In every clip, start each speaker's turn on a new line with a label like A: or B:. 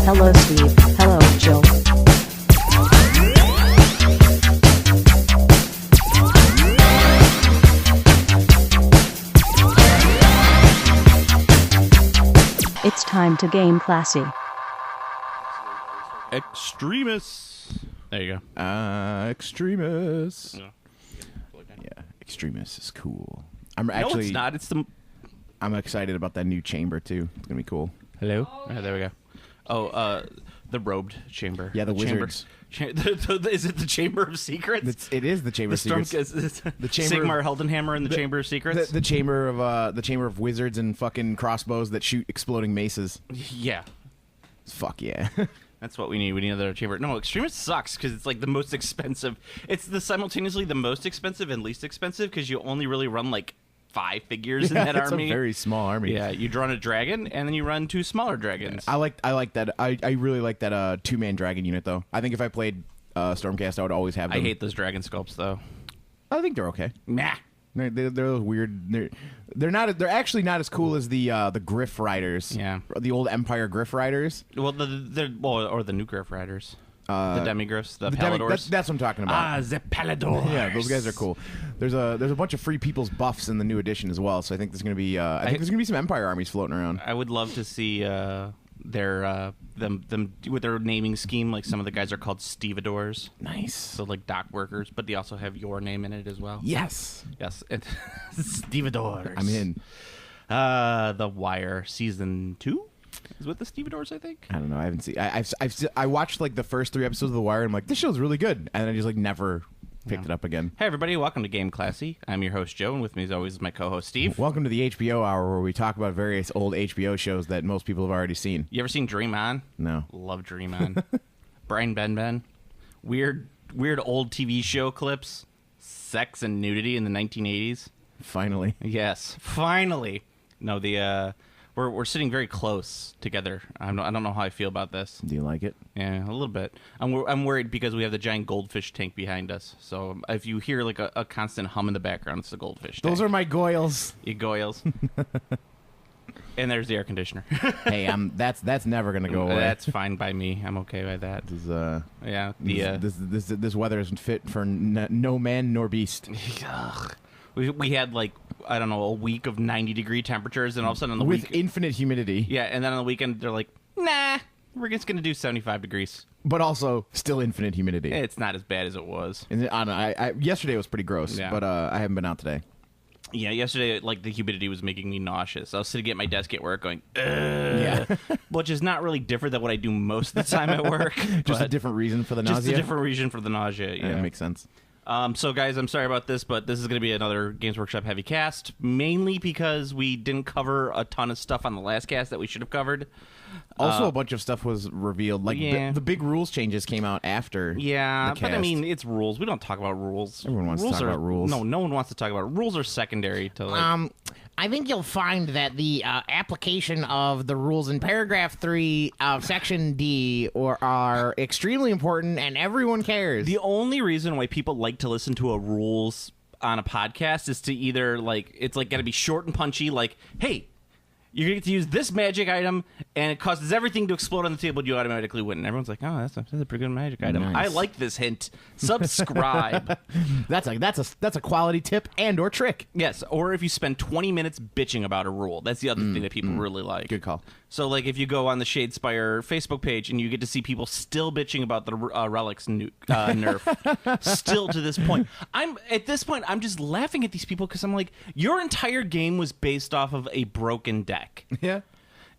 A: Hello Steve, hello Jill. It's time to game classy.
B: Extremis. There you go.
C: Extremis.
B: Yeah.
C: Yeah, Extremis is cool. I'm
B: No, it's not. It's the.
C: I'm excited about that new chamber too. It's gonna be cool.
B: Hello. Oh, there we go. Oh, the robed chamber.
C: Yeah, the
B: chamber.
C: wizards.
B: Is it the Chamber of Secrets?
C: It is the Chamber of Secrets.
B: The chamber. Sigmar Heldenhammer in the Chamber of Secrets.
C: The chamber of wizards and fucking crossbows that shoot exploding maces.
B: Yeah.
C: Fuck yeah.
B: That's what we need. We need another chamber. No, Extremis sucks because it's like the most expensive. It's simultaneously the most expensive and least expensive because you only really run like 5 figures in that
C: it's
B: army.
C: A very small army.
B: Yeah, you run a dragon and then you run 2 smaller dragons.
C: I like that. I really like that 2-man dragon unit though. I think if I played Stormcast, I would always have them.
B: I hate those dragon sculpts though.
C: I think they're okay.
B: Nah.
C: They're those weird. They're not. They're actually not as cool as the Griff Riders.
B: Yeah.
C: The old Empire Griff Riders.
B: Well, or the new Griff Riders. The Demigriffs, the Paladors.
C: That's what I'm talking about.
B: The Paladors.
C: Yeah, those guys are cool. There's a bunch of free people's buffs in the new edition as well. So I think there's gonna be there's gonna be some Empire armies floating around.
B: I would love to see their them with their naming scheme. Like some of the guys are called Stevedores.
C: Nice.
B: So like dock workers, but they also have your name in it as well.
C: Yes.
B: Stevedores.
C: I'm in.
B: The Wire season 2 is with the Stevedores, I think.
C: I don't know. I haven't seen. I watched like the first 3 episodes of The Wire. And I'm like, this show's really good, and I just like never picked it up again.
B: Hey everybody, welcome to Game Classy. I'm your host Joe, and with me as always is my co-host Steve.
C: Welcome to the HBO Hour, where we talk about various old HBO shows that most people have already seen.
B: You ever seen Dream On?
C: No.
B: Love Dream On. Brian Ben. Weird old TV show clips. Sex and nudity in the 1980s.
C: Finally.
B: Yes, finally. No, we're sitting very close together. I don't know how I feel about this.
C: Do you like it?
B: Yeah, a little bit. I'm worried because we have the giant goldfish tank behind us. So if you hear like a constant hum in the background, it's the goldfish tank.
C: Those are my goyles.
B: You goyles. And there's the air conditioner.
C: Hey, that's never gonna go away.
B: That's fine by me. I'm okay by that.
C: This weather isn't fit for no man nor beast.
B: We had like, I don't know, a week of 90-degree temperatures, and all of a sudden on the
C: with
B: week,
C: infinite humidity.
B: Yeah, and then on the weekend they're like, nah, we're just gonna do 75 degrees,
C: but also still infinite humidity.
B: It's not as bad as it was.
C: And I don't know. Yesterday was pretty gross,
B: Yeah.
C: but I haven't been out today.
B: Yeah, yesterday, like, the humidity was making me nauseous. I was sitting at my desk at work going, ugh.
C: Yeah.
B: Which is not really different than what I do most of the time at work.
C: Just a different reason for the nausea?
B: Just a different reason for the nausea, yeah.
C: That makes sense.
B: So, guys, I'm sorry about this, but this is going to be another Games Workshop heavy cast, mainly because we didn't cover a ton of stuff on the last cast that we should have covered.
C: Also, a bunch of stuff was revealed. Like, the big rules changes came out after
B: Yeah,
C: the cast.
B: but I mean, it's rules. We don't talk about rules.
C: Everyone wants to talk about rules.
B: No one wants to talk about rules. Are secondary to, like...
D: I think you'll find that the application of the rules in paragraph 3 of section D are extremely important, and everyone cares.
B: The only reason why people like to listen to a rules on a podcast is to either, like, it's like got to be short and punchy, like, hey, you're going to get to use this magic item, and it causes everything to explode on the table, and you automatically win. And everyone's like, oh, that's a pretty good magic item.
C: Nice.
B: I like this hint. Subscribe.
C: That's a quality tip and or trick.
B: Yes, or if you spend 20 minutes bitching about a rule. That's the other thing that people really like.
C: Good call.
B: So, like, if you go on the Shadespire Facebook page and you get to see people still bitching about the Relics nerf, still to this point. At this point, I'm just laughing at these people because I'm like, your entire game was based off of a broken deck.
C: Yeah.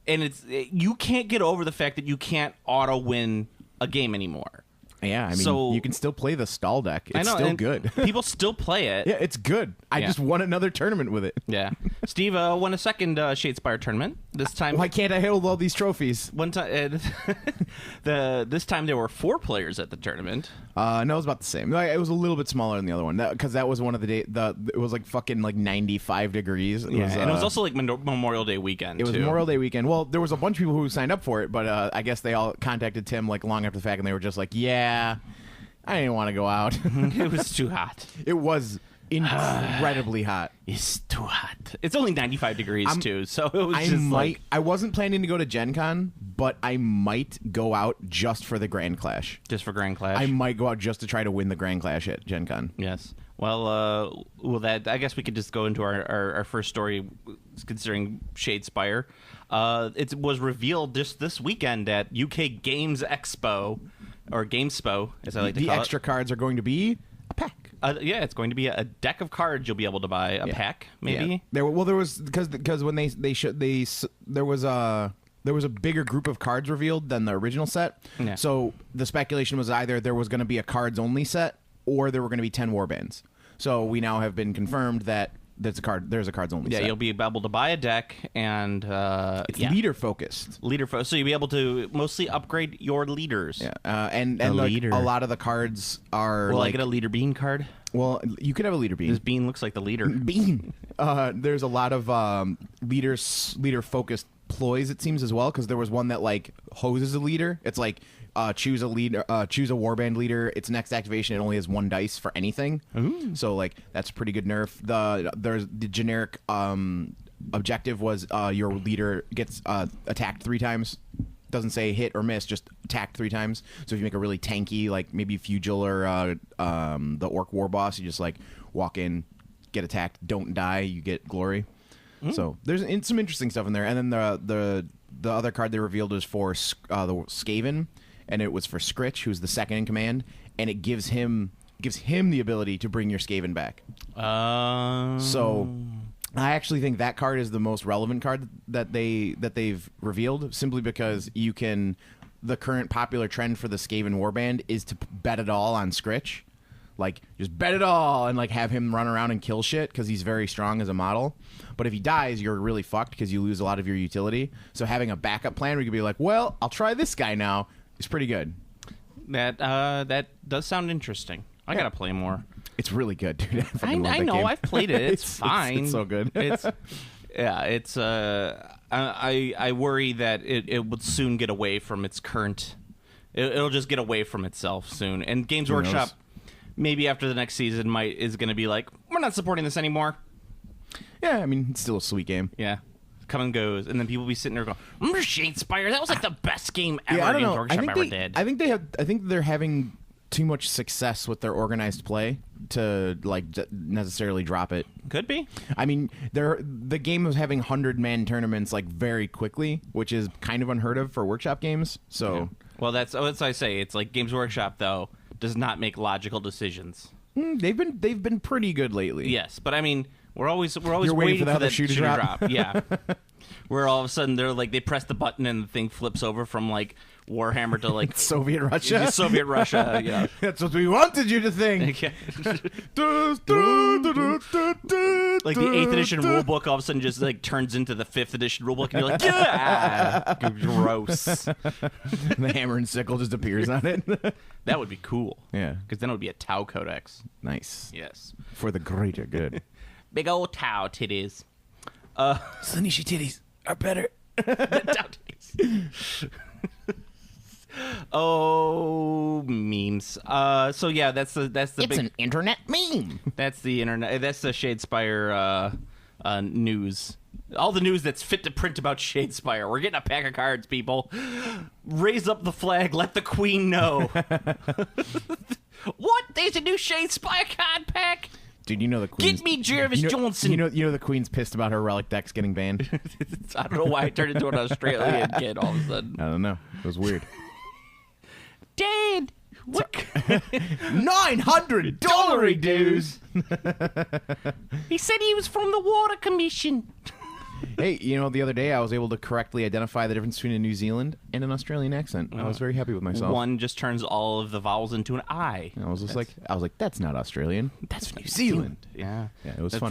B: And you can't get over the fact that you can't auto-win a game anymore.
C: Yeah, I mean, you can still play the stall deck. It's still good.
B: People still play it.
C: Yeah, it's good. I just won another tournament with it.
B: Yeah. Steve won a second Shadespire tournament. This time...
C: Why can't I hold all these trophies?
B: One time, this time there were 4 players at the tournament.
C: No, it was about the same. It was a little bit smaller than the other one because that was one of the day. It was like fucking like 95 degrees.
B: And it was also like Memorial Day weekend.
C: It was Memorial Day weekend. Well, there was a bunch of people who signed up for it, but I guess they all contacted Tim like long after the fact, and they were just like, "Yeah, I didn't want to go out.
B: It was too hot.
C: It was incredibly hot.
B: It's too hot. It's only 95 degrees too, so it was
C: I wasn't planning to go to Gen Con, but I might go out just for the Grand Clash.
B: just for Grand Clash.
C: I might go out just to try to win the Grand Clash at Gen Con.
B: Yes. Well, that I guess we could just go into our first story, considering Shadespire. It was revealed just this weekend at UK Games Expo, or Gamespo, as I like to
C: The
B: call it.
C: extra cards are going to be a pack.
B: Yeah, it's going to be a deck of cards you'll be able to buy, a pack, maybe.
C: Yeah. There was because when there was a bigger group of cards revealed than the original set.
B: Yeah.
C: So the speculation was either there was going to be a cards only set or there were going to be 10 warbands. So we now have been confirmed that there's a cards only set.
B: Yeah, you'll be able to buy a deck, and
C: it's leader focused.
B: So you'll be able to mostly upgrade your leaders.
C: Yeah, and like,
B: leader.
C: a lot of the cards are
B: Will I
C: like,
B: get a leader bean card?
C: well, you could have a leader bean.
B: This bean looks like the leader.
C: Bean. There's a lot of leader focused ploys, it seems, as well, because there was one that like hoses a leader. It's like choose a leader, choose a warband leader. Its next activation, it only has 1 dice for anything.
B: Ooh.
C: So like that's a pretty good nerf. There's the generic objective was your leader gets attacked 3 times. Doesn't say hit or miss, just attacked 3 times. So if you make a really tanky, like maybe Fugil or the Orc War Boss, you just like walk in, get attacked, don't die, you get glory. So there's some interesting stuff in there. And then the other card they revealed was for the Skaven, and it was for Scritch, who's the second in command, and it gives him the ability to bring your Skaven back. So I actually think that card is the most relevant card that they've revealed, simply because you can. The current popular trend for the Skaven warband is to bet it all on Scritch. Like, just bet it all and, like, have him run around and kill shit because he's very strong as a model. But if he dies, you're really fucked because you lose a lot of your utility. So having a backup plan where you could be like, well, I'll try this guy now is pretty good.
B: That does sound interesting. I gotta play more.
C: It's really good, dude.
B: I know. Game. I've played it. It's fine.
C: It's so good.
B: It's I worry that it would soon get away from its current. It'll just get away from itself soon. And Games Workshop, maybe after the next season, is going to be like, we're not supporting this anymore.
C: Yeah, I mean, it's still a sweet game.
B: Yeah. Come and goes, and then people be sitting there going, Shadespire, that was like the best game ever
C: I don't
B: Games
C: know.
B: Workshop ever did.
C: I think they're having too much success with their organized play to like necessarily drop it.
B: Could be.
C: I mean, the game was having 100-man tournaments like very quickly, which is kind of unheard of for workshop games. So,
B: yeah. Well, that's what I say. It's like Games Workshop though does not make logical decisions.
C: They've been pretty good lately.
B: Yes, but I mean, we're always
C: You're waiting for that shoe to drop.
B: Yeah. Where all of a sudden they press the button and the thing flips over from like Warhammer to like
C: Soviet Russia.
B: Soviet Russia, yeah.
C: That's what we wanted you to think.
B: Like the 8th edition rulebook all of a sudden just like turns into the 5th edition rulebook, and you're like, yeah, gross.
C: The hammer and sickle just appears on it.
B: That would be cool.
C: Yeah,
B: because then it would be a Tau Codex.
C: Nice.
B: Yes,
C: for the greater good.
B: Big old Tau titties.
C: Sunishi titties are better.
B: Tau titties. Oh, memes. So yeah, that's the
D: It's an internet meme.
B: That's the internet. That's the Shadespire news. All the news that's fit to print about Shadespire. We're getting a pack of cards, people. Raise up the flag. Let the queen know. What? There's a new Shadespire card pack?
C: Dude, you know the Queen's...
B: Get me Jervis Johnson.
C: You know the Queen's pissed about her relic decks getting banned.
B: I don't know why I turned into an Australian kid all of a sudden.
C: I don't know. It was weird.
B: Dad, what?
C: $900 dues.
B: He said he was from the Water Commission.
C: Hey, you know, the other day I was able to correctly identify the difference between a New Zealand and an Australian accent. I was very happy with myself.
B: One just turns all of the vowels into an I.
C: And I was like, that's not Australian.
B: That's
C: New Zealand.
B: Yeah,
C: it was fun.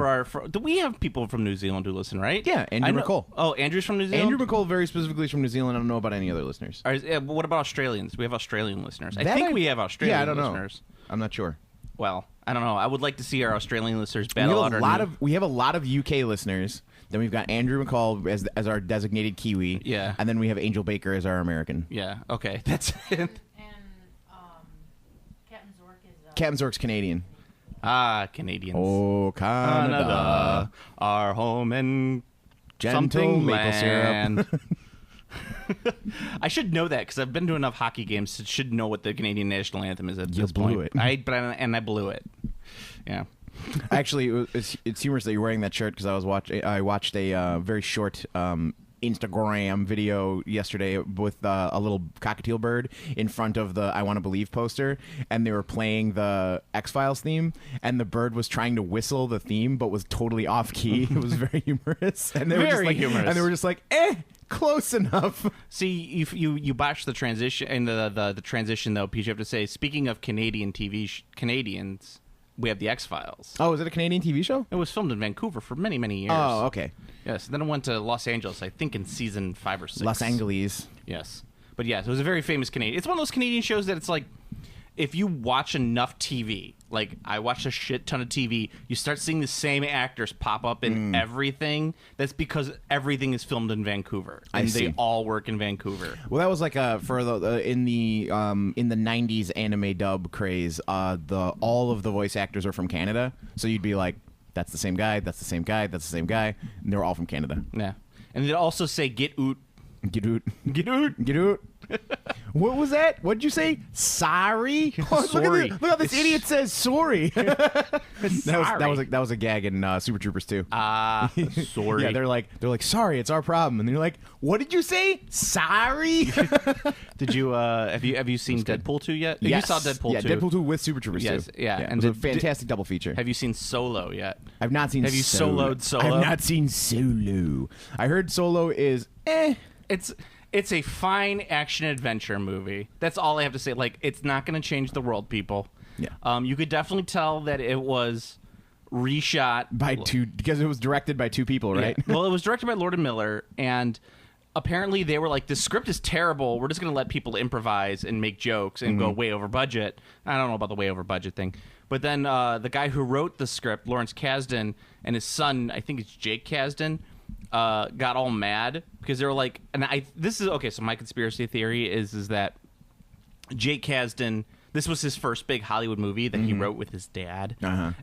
B: Do we have people from New Zealand who listen, right?
C: Yeah, Andrew McCall.
B: Oh, Andrew's from New Zealand?
C: Andrew McCall very specifically is from New Zealand. I don't know about any other listeners.
B: What about Australians? We have Australian listeners. I think we have Australian listeners.
C: I'm not sure.
B: Well, I don't know. I would like to see our Australian listeners battle out
C: we have a lot of UK listeners. Then we've got Andrew McCall as our designated Kiwi.
B: Yeah.
C: And then we have Angel Baker as our American.
B: Yeah. Okay. That's it.
E: And Captain Zork is...
C: Captain Zork's Canadian.
B: Ah, Canadians.
C: Oh, Canada,
B: our home and
C: gentle
B: something
C: maple
B: land.
C: syrup.
B: I should know that because I've been to enough hockey games to should know what the Canadian national anthem is at
C: You
B: this
C: blew
B: point.
C: it.
B: I blew it. Yeah.
C: Actually, it's humorous that you're wearing that shirt because I watched a very short Instagram video yesterday with a little cockatiel bird in front of the I Want to Believe poster, and they were playing the X-Files theme, and the bird was trying to whistle the theme but was totally off key. It was very humorous, and they were just
B: Very
C: like,
B: humorous.
C: and they were just like, close enough.
B: See, you botched the transition and the transition though, Pete. You have to say, speaking of Canadian Canadians, we have the X-Files.
C: Oh, is it a Canadian TV show?
B: It was filmed in Vancouver for many, many years.
C: Oh, okay.
B: Yes. Then it went to Los Angeles, I think, in season 5 or 6.
C: Los Angeles.
B: Yes. But yes, it was a very famous Canadian. It's one of those Canadian shows that it's like, if you watch enough TV, like I watched a shit ton of TV, you start seeing the same actors pop up in everything. That's because everything is filmed in Vancouver, and they all work in Vancouver.
C: Well, that was like for the in the '90s anime dub craze. All of the voice actors are from Canada, so you'd be like, "That's the same guy. That's the same guy. That's the same guy," and they're all from Canada.
B: Yeah, and they also say "get oot."
C: Get out.
B: Get oot.
C: Get out. What was that? What'd you say? Sorry. Oh,
B: Sorry.
C: Look how this idiot says sorry.
B: Sorry.
C: That was a gag in Super Troopers 2.
B: Sorry.
C: Yeah, they're like sorry, it's our problem, and they're like, what did you say? Sorry.
B: Did you have you seen Deadpool 2 yet?
C: Yes.
B: You saw Deadpool 2.
C: Yeah, Deadpool 2 with Super Troopers 2.
B: Yes, yeah.
C: And
B: And
C: it was a fantastic double feature.
B: Have you seen Solo yet?
C: I've not seen.
B: Have you soloed Solo?
C: I've not seen Solo. I heard Solo is
B: It's a fine action adventure movie. That's all I have to say. Like, it's not going to change the world, people.
C: Yeah.
B: You could definitely tell that it was reshot
C: by two because it was directed by two people, right?
B: Yeah. Well, it was directed by Lord and Miller, and apparently they were like, "This script is terrible. We're just going to let people improvise and make jokes and go way over budget." I don't know about the way over budget thing, but then the guy who wrote the script, Lawrence Kasdan, and his son, I think it's Jake Kasdan, got all mad because they were like, this is okay. So my conspiracy theory is that Jake Kasdan, this was his first big Hollywood movie that he wrote with his dad,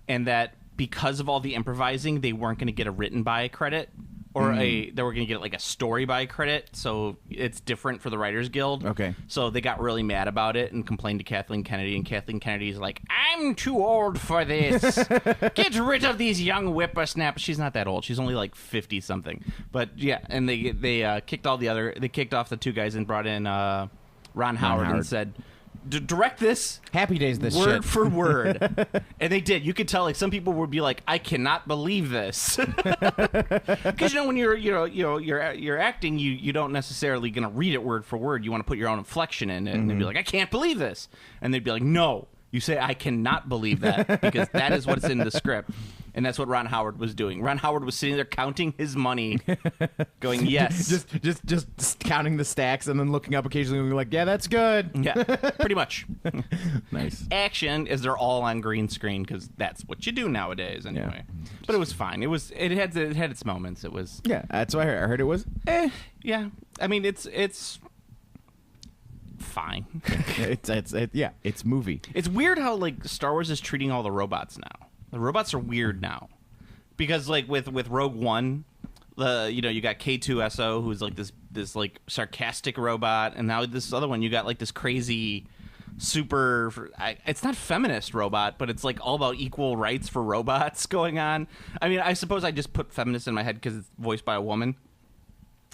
B: and that because of all the improvising, they weren't going to get a written by credit or they were going to get like a story by credit. So it's different for the Writers Guild.
C: Okay.
B: So they got really mad about it and complained to Kathleen Kennedy, and Kathleen Kennedy's like, "I'm too old for this. Get rid of these young whippersnappers." She's not that old. She's only like 50 something. But yeah, and they kicked off the two guys and brought in Ron Howard and said, direct this
C: Happy Days this
B: word
C: shit.
B: for word. And they did. You could tell like some people would be like, "I cannot believe this." Because when you're acting, you don't necessarily gonna read it word for word. You want to put your own inflection in it, and they'd be like, "I can't believe this," and they'd be like, "No, you say I cannot believe that because that is what's in the script." And that's what Ron Howard was doing. Ron Howard was sitting there counting his money, going, "Yes."
C: just counting the stacks and then looking up occasionally and being like, "Yeah, that's good."
B: Yeah, pretty much.
C: Nice.
B: Action is they're all on green screen because that's what you do nowadays anyway. But it was fine. It had its moments. It was
C: That's what I heard. I heard it was.
B: yeah. I mean it's fine.
C: It's movie.
B: It's weird how like Star Wars is treating all the robots now. The robots are weird now because like with Rogue One, you got K2SO who's like this like sarcastic robot, and now this other one you got like this crazy super it's not feminist robot, but it's like all about equal rights for robots going on. I mean, I suppose I just put feminist in my head because it's voiced by a woman.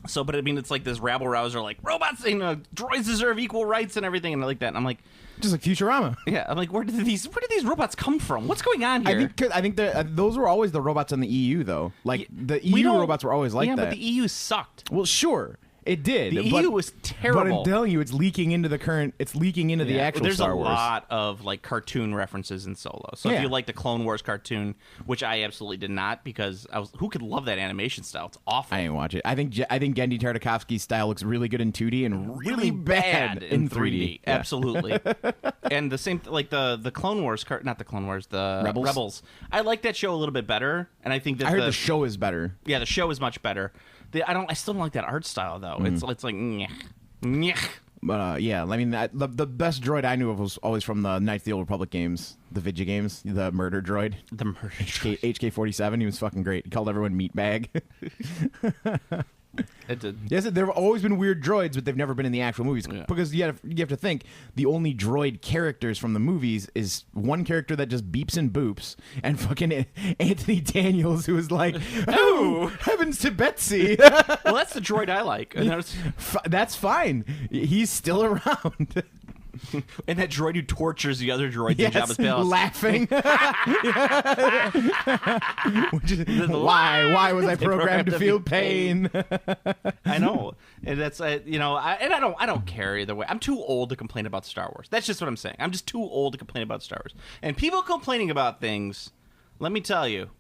B: So, but I mean, it's like this rabble rouser, like robots, droids deserve equal rights and everything, and I like that. And I'm like,
C: Just like Futurama.
B: yeah, I'm like, where did these robots come from? What's going on here?
C: I think those were always the robots in the EU, though. Like the EU robots were always like that.
B: Yeah, but the EU sucked.
C: Well, sure. It did.
B: The EU was terrible.
C: But I'm telling you, it's leaking into the current. It's leaking into the actual
B: There's
C: Star Wars.
B: a lot of like cartoon references in Solo. So if you like the Clone Wars cartoon, which I absolutely did not, because who could love that animation style? It's awful.
C: I didn't watch it. I think Genndy Tartakovsky's style looks really good in 2D and really bad in 3D.
B: Yeah. Absolutely. And the same, like the Clone Wars, not the Clone Wars, the Rebels. I like that show a little bit better, and I think that
C: I heard the show is better.
B: Yeah, the show is much better. I still don't like that art style though. It's like nyeh.
C: Yeah, I mean, the best droid I knew of was always from the Knights of the Old Republic games, the Vidya games, the murder droid.
B: The murder droid.
C: HK-47, he was fucking great. He called everyone meatbag.
B: It did.
C: Yes, there have always been weird droids, but they've never been in the actual movies.
B: Yeah.
C: Because you have to think, the only droid characters from the movies is one character that just beeps and boops, and fucking Anthony Daniels, who is like, oh, heavens to Betsy.
B: Well, that's the droid I like. And
C: That's fine. He's still around.
B: and that droid who tortures the other droids in Jabba's palace.
C: Laughing. Which is, why was I programmed to feel pain?
B: I know, and that's I don't care either way. I'm too old to complain about Star Wars. That's just what I'm saying. I'm just too old to complain about Star Wars. And people complaining about things, let me tell you,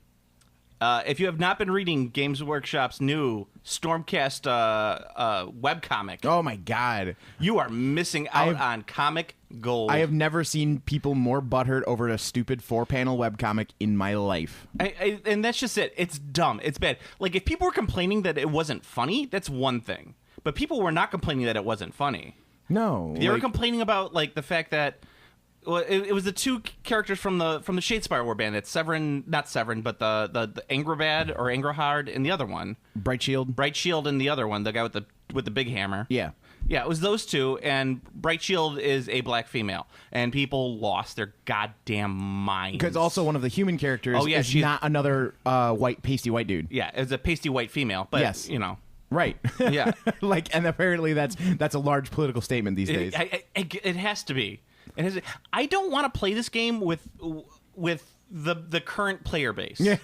B: if you have not been reading Games Workshop's new Stormcast webcomic,
C: Oh my god.
B: you are missing out on comic gold.
C: I have never seen people more butthurt over a stupid 4-panel webcomic in my life.
B: And that's just it. It's dumb. It's bad. Like, if people were complaining that it wasn't funny, that's one thing. But people were not complaining that it wasn't funny.
C: No.
B: They were complaining about, like, the fact that, well, it was the two characters from the Shadespire War band. It's not Severin, but the Angrabad or Angrahard in the other one.
C: Bright Shield
B: in the other one, the guy with the big hammer.
C: Yeah.
B: Yeah, it was those two, and Bright Shield is a black female, and people lost their goddamn minds.
C: Because also one of the human characters is not another pasty white dude.
B: Yeah, it's a pasty white female, but,
C: Yes. Right.
B: Yeah.
C: And apparently that's a large political statement these days.
B: It has to be. I don't want to play this game with the current player base. Yeah.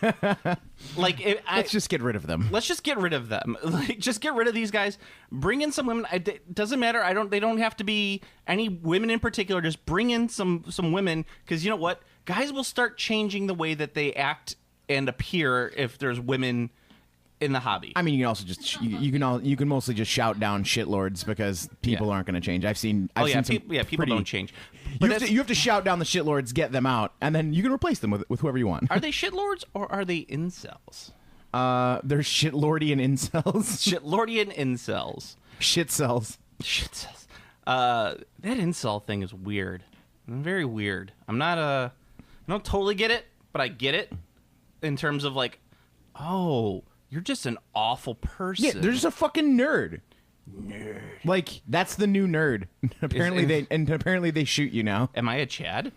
C: Let's just get rid of them.
B: Let's just get rid of them. Like, just get rid of these guys. Bring in some women. It doesn't matter. They don't have to be any women in particular. Just bring in some women, because you know what? Guys will start changing the way that they act and appear if there's women in the hobby.
C: I mean, you can also just you can mostly just shout down shitlords, because people aren't going to change. I've seen
B: people don't change.
C: But you have to shout down the shitlords, get them out, and then you can replace them with whoever you want.
B: Are they shitlords or are they incels?
C: They're shitlordian incels.
B: Shitlordian incels.
C: Shit cells.
B: Shit cells. That incel thing is weird. Very weird. I don't totally get it, but I get it in terms of, like, oh, you're just an awful person.
C: Yeah, they're just a fucking nerd. Like, that's the new nerd. Apparently they shoot you now.
B: Am I a Chad?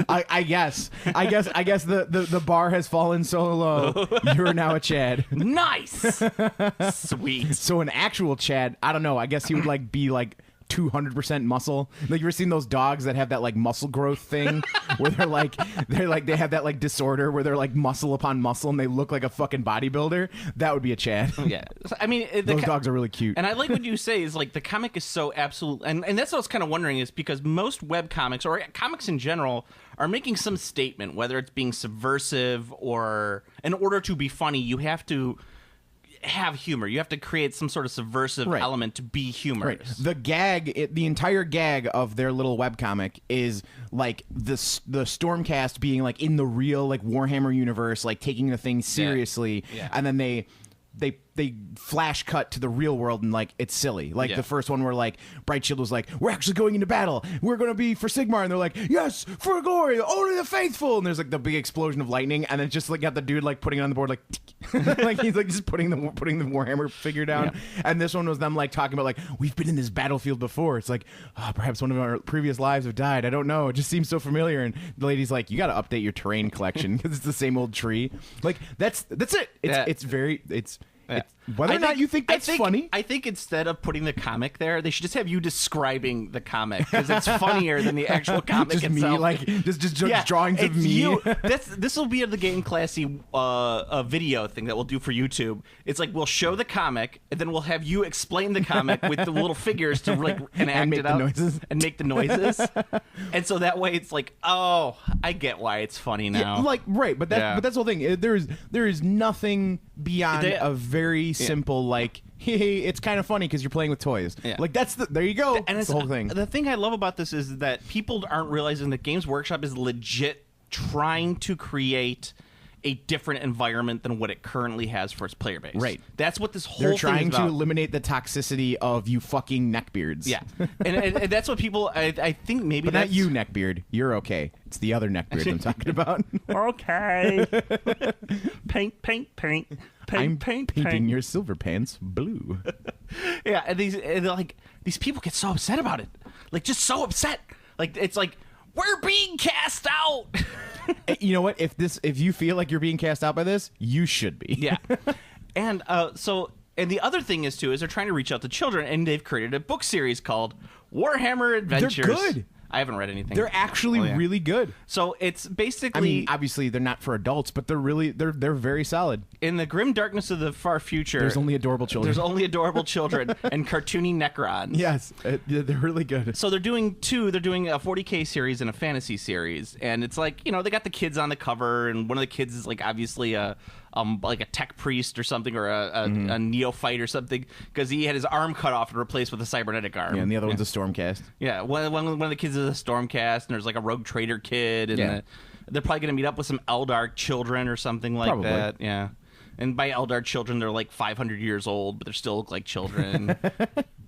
C: I guess the bar has fallen so low. You're now a Chad.
B: Nice. Sweet.
C: So an actual Chad, I don't know. I guess he would be 200% muscle. Like, you ever seen those dogs that have that muscle growth thing where they have that disorder where they're muscle upon muscle and they look like a fucking bodybuilder? That would be a Chad.
B: Yeah. I mean,
C: those dogs are really cute.
B: And I like what you say is, like, the comic is so absolute, and that's what I was kind of wondering, is because most web comics or comics in general are making some statement, whether it's being subversive or in order to be funny, you have to have humor. You have to create some sort of subversive element to be humorous.
C: Right. The entire gag of their little webcomic is the Stormcast being in the real Warhammer universe, taking the thing seriously, and then they flash cut to the real world and it's silly. The first one where Bright Shield was we're actually going into battle. We're going to be for Sigmar, and they're yes, for glory, only the faithful. And there's the big explosion of lightning, and then just got the dude putting it on the board he's just putting the Warhammer figure down. Yeah. And this one was them talking about we've been in this battlefield before. It's perhaps one of our previous lives have died. I don't know. It just seems so familiar. And the lady's you got to update your terrain collection because it's the same old tree. That's it. Whether or not you think that's funny.
B: I think instead of putting the comic there, they should just have you describing the comic, because it's funnier than the actual comic
C: just
B: itself.
C: Me, just drawings of me.
B: This will be the Game Classy video thing that we'll do for YouTube. It's we'll show the comic, and then we'll have you explain the comic with the little figures to enact it out and make the noises. And so that way it's oh, I get why it's funny now.
C: Yeah, right, but that's the whole thing. There is nothing beyond a very simple hey, it's kind of funny because you're playing with toys. Yeah. There you go. And that's the whole thing.
B: The thing I love about this is that people aren't realizing that Games Workshop is legit trying to create a different environment than what it currently has for its player base.
C: Right.
B: That's what this whole
C: They're
B: thing
C: trying
B: is
C: to
B: about.
C: eliminate the toxicity of you fucking neckbeards.
B: Yeah, and that's what people. I think maybe
C: But
B: that's
C: not you, neckbeard. You're okay. It's the other neckbeard I'm talking about.
B: Okay. paint.
C: I'm painting your silver pants blue.
B: Yeah, and these people get so upset about it. Like, just so upset. Like, it's like, we're being cast out.
C: You know what? If you feel like you're being cast out by this, you should be.
B: Yeah. And and the other thing is they're trying to reach out to children, and they've created a book series called Warhammer Adventures.
C: They're good.
B: I haven't read anything.
C: They're actually really good.
B: So it's basically,
C: I mean, obviously they're not for adults, but they're very solid.
B: in the grim darkness of the far future.
C: There's only adorable children.
B: There's only adorable children and cartoony Necrons.
C: Yes, they're really good.
B: So they're doing two. They're doing a 40K series and a fantasy series, and it's like, they got the kids on the cover, and one of the kids is like obviously like a tech priest or something, or a neophyte or something, because he had his arm cut off and replaced with a cybernetic arm.
C: Yeah, and the other one's a Stormcast.
B: Yeah, one of the kids is a Stormcast, and there's like a rogue trader kid, and they're probably going to meet up with some Eldar children or something like
C: Probably.
B: that. Yeah, and by Eldar children, they're like 500 years old, but they still look like children.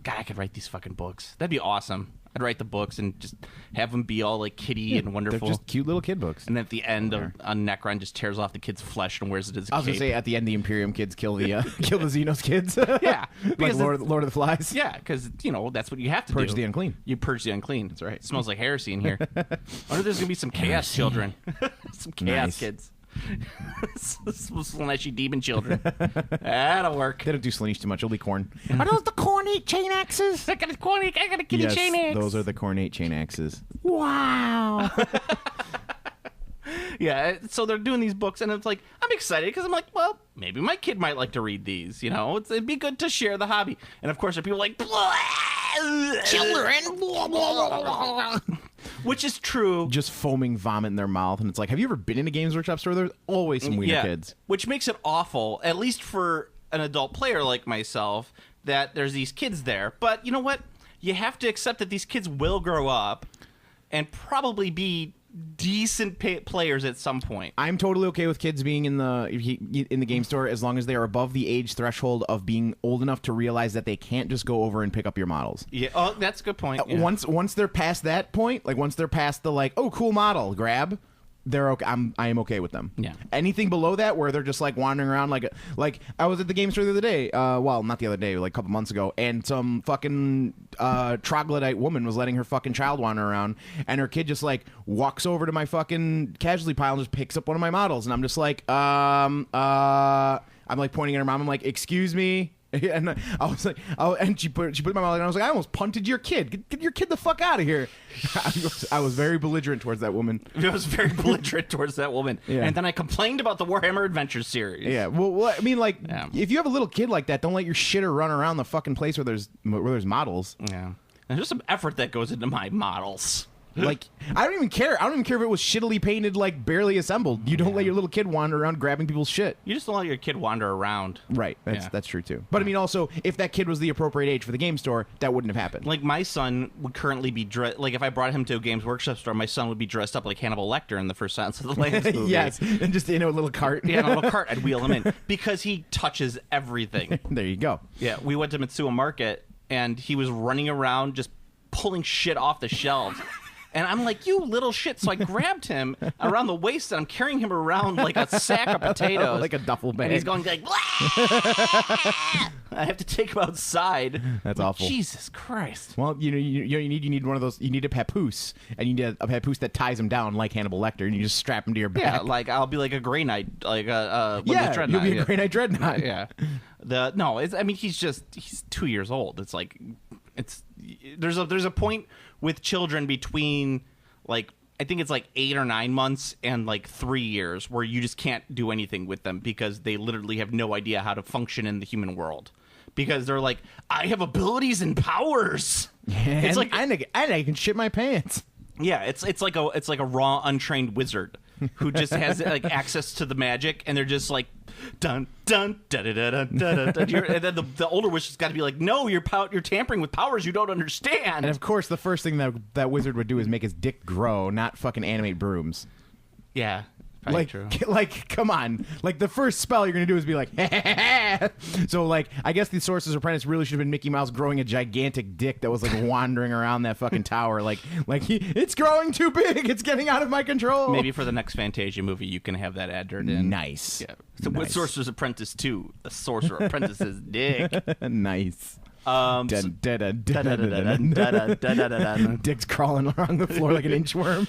B: God, I could write these fucking books. That'd be awesome. I'd write the books and just have them be all like kitty and wonderful.
C: They're just cute little kid books.
B: And then at the end, a Necron just tears off the kid's flesh and wears it as a
C: I was
B: cape.
C: gonna say at the end, the Imperium kids kill the Xenos kids.
B: Yeah,
C: like
B: because
C: Lord of the Flies.
B: Yeah, because that's what you have to
C: Purge
B: do.
C: the unclean.
B: You purge the unclean.
C: That's right.
B: It smells like heresy in here. I wonder if there's gonna be some chaos children, some chaos
C: Nice.
B: kids, some Slaneshi demon children. That'll work.
C: They don't do Slaanesh too much. Only corn.
D: Are those the cornate chain axes?
B: I got a kitty
C: Yes,
B: chain axe.
C: those are the cornate chain axes.
D: Wow.
B: Yeah, so they're doing these books, and it's like, I'm excited because I'm like, well, maybe my kid might like to read these. It'd be good to share the hobby. And of course, there are people like,
D: Children.
B: which is true.
C: Just foaming vomit in their mouth, and it's like, have you ever been in a Games Workshop store? There's always some wiener kids.
B: Which makes it awful, at least for an adult player like myself, that there's these kids there. But you know what? You have to accept that these kids will grow up and probably be decent players at some point.
C: I'm totally okay with kids being in the game store as long as they are above the age threshold of being old enough to realize that they can't just go over and pick up your models.
B: Yeah, oh, that's a good point. Yeah.
C: Once they're past that point, like once they're past the like, oh, cool model, grab, they're okay. I am okay with them.
B: Yeah.
C: Anything below that, where they're just like wandering around, like I was at the game store the other day. Well, not the other day, like a couple months ago, and some fucking troglodyte woman was letting her fucking child wander around, and her kid just like walks over to my fucking casualty pile and just picks up one of my models, and I'm just like, I'm like pointing at her mom. I'm like, excuse me. And I was like, and she put my mouth, and I was like, I almost punted your kid. Get your kid the fuck out of here. I was very belligerent towards that woman.
B: I was very belligerent towards that woman.
C: Yeah.
B: And then I complained about the Warhammer Adventures series.
C: Yeah, well, I mean, like,
B: Yeah.
C: if you have a little kid like that, don't let your shitter run around the fucking place where there's models.
B: Yeah. There's just some effort that goes into my models.
C: Like, I don't even care. I don't even care if it was shittily painted, like barely assembled. You don't let your little kid wander around grabbing people's shit.
B: You just don't let your kid wander around.
C: Right. That's true too. But I mean, also, if that kid was the appropriate age for the game store, that wouldn't have happened.
B: Like, my son would currently be dressed, like, if I brought him to a Games Workshop store, my son would be dressed up like Hannibal Lecter in the first Silence of the Lambs movie.
C: Yes, and just in a little cart.
B: Yeah, in a little cart, I'd wheel him in. Because he touches everything.
C: There you go.
B: Yeah, we went to Mitsuwa Market, and he was running around just pulling shit off the shelves. And I'm like, you little shit. So I grabbed him around the waist, and I'm carrying him around like a sack of potatoes.
C: Like a duffel bag.
B: And he's going like, I have to take him outside.
C: That's
B: Like,
C: awful.
B: Jesus Christ.
C: Well, you need one of those. You need a papoose, and you need a papoose that ties him down like Hannibal Lecter, and you just strap him to your back.
B: Yeah, like I'll be like a Grey Knight, like
C: yeah,
B: Dreadnought.
C: you'll be a Grey Knight Dreadnought.
B: Yeah. He's 2 years old. It's like, there's a point with children between, like, I think it's like 8 or 9 months and like 3 years where you just can't do anything with them because they literally have no idea how to function in the human world. Because they're like, I have abilities and powers.
C: It's like I can shit my pants.
B: Yeah, it's like a raw, untrained wizard who just has like access to the magic, and they're just like, dun dun da da da da da da. And then the older wizard's got to be like, no, you're tampering with powers you don't understand.
C: And of course, the first thing that wizard would do is make his dick grow, not fucking animate brooms.
B: Yeah, Probably
C: Like,
B: true.
C: like, come on. Like, the first spell you're going to do is be like, so, like, I guess the Sorcerer's Apprentice really should have been Mickey Mouse growing a gigantic dick that was, like, wandering around that fucking tower. It's growing too big. It's getting out of my control.
B: Maybe for the next Fantasia movie, you can have that added in.
C: Nice.
B: Yeah. So with
C: Nice.
B: Sorcerer's Apprentice 2, the Sorcerer Apprentice's dick.
C: Nice.
B: So-
C: Dick's crawling along the floor like an inchworm.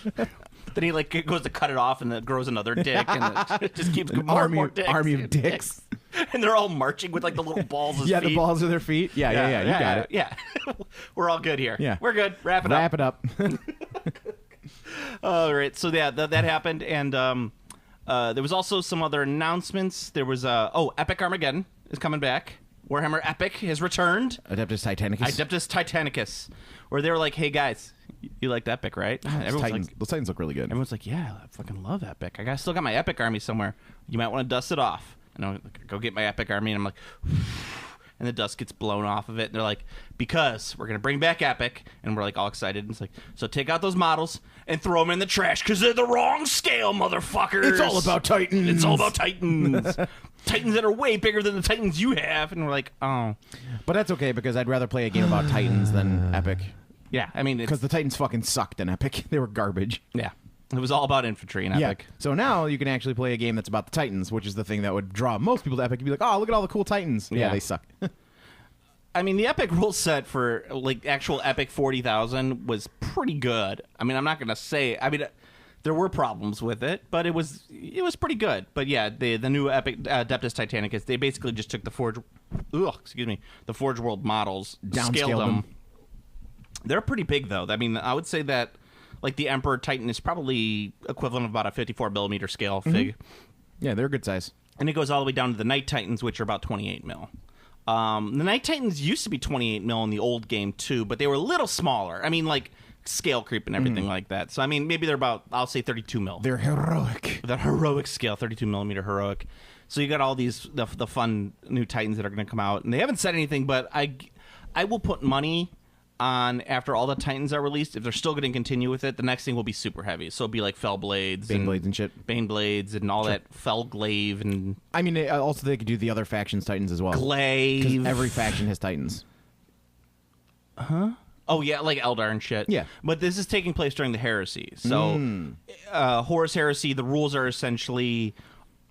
B: Then he like goes to cut it off, and it grows another dick, and it just keeps more and more dicks.
C: Army of dicks.
B: And they're all marching with like the little balls as
C: Yeah,
B: feet.
C: the balls of their feet. Yeah. You got it.
B: Yeah, we're all good here.
C: Yeah.
B: We're good. Wrap it up. All right. So yeah, that happened, and there was also some other announcements. There was Epic Armageddon is coming back. Warhammer Epic has returned.
C: Adeptus Titanicus.
B: Adeptus Titanicus, where they were like, "Hey guys, you liked Epic, right?" And everyone's like,
C: Those Titans look really good.
B: everyone's like, "Yeah, I fucking love Epic. Still got my Epic army somewhere. You might want to dust it off." And I'm like, "Go get my Epic army," and I'm like, and the dust gets blown off of it, and they're like, "Because we're gonna bring back Epic," and we're like all excited. And it's like, "So take out those models and throw them in the trash because they're the wrong scale, motherfuckers.
C: It's all about Titans.
B: It's all about Titans." Titans that are way bigger than the Titans you have. And we're like, oh.
C: But that's okay because I'd rather play a game about Titans than Epic.
B: Yeah, I mean,
C: Because the Titans fucking sucked in Epic. They were garbage.
B: yeah. It was all about infantry in Epic.
C: Yeah. So now you can actually play a game that's about the Titans, which is the thing that would draw most people to Epic and be like, oh, look at all the cool Titans. Yeah,
B: Yeah.
C: they suck.
B: I mean, the Epic rule set for, like, actual Epic 40,000 was pretty good. I mean, I'm not going to say... I mean, there were problems with it, but it was pretty good. But yeah, the new Epic Adeptus Titanicus, they basically just took the Forge World models, scaled them. They're pretty big, though. I mean, I would say that, like, the Emperor Titan is probably equivalent of about a 54 millimeter scale fig.
C: Yeah, they're a good size.
B: And it goes all the way down to the Night Titans, which are about 28 mil. The Night Titans used to be 28 mil in the old game, too, but they were a little smaller. I mean, like, scale creep and everything like that. So, I mean, maybe they're about, I'll say 32 mil.
C: They're heroic.
B: The heroic scale, 32 millimeter heroic. So you got all these, the fun new Titans that are going to come out. And they haven't said anything, but I will put money on, after all the Titans are released, if they're still going to continue with it, the next thing will be super heavy. So it'll be like Fell Blades.
C: Bane Blades and shit.
B: Bane Blades and all that. Fell Glaive and...
C: I mean, also they could do the other factions' Titans as well.
B: Glaive.
C: 'Cause every faction has Titans.
B: Oh, yeah, like Eldar and shit.
C: Yeah.
B: But this is taking place during the Heresy. So, Horus Heresy, the rules are essentially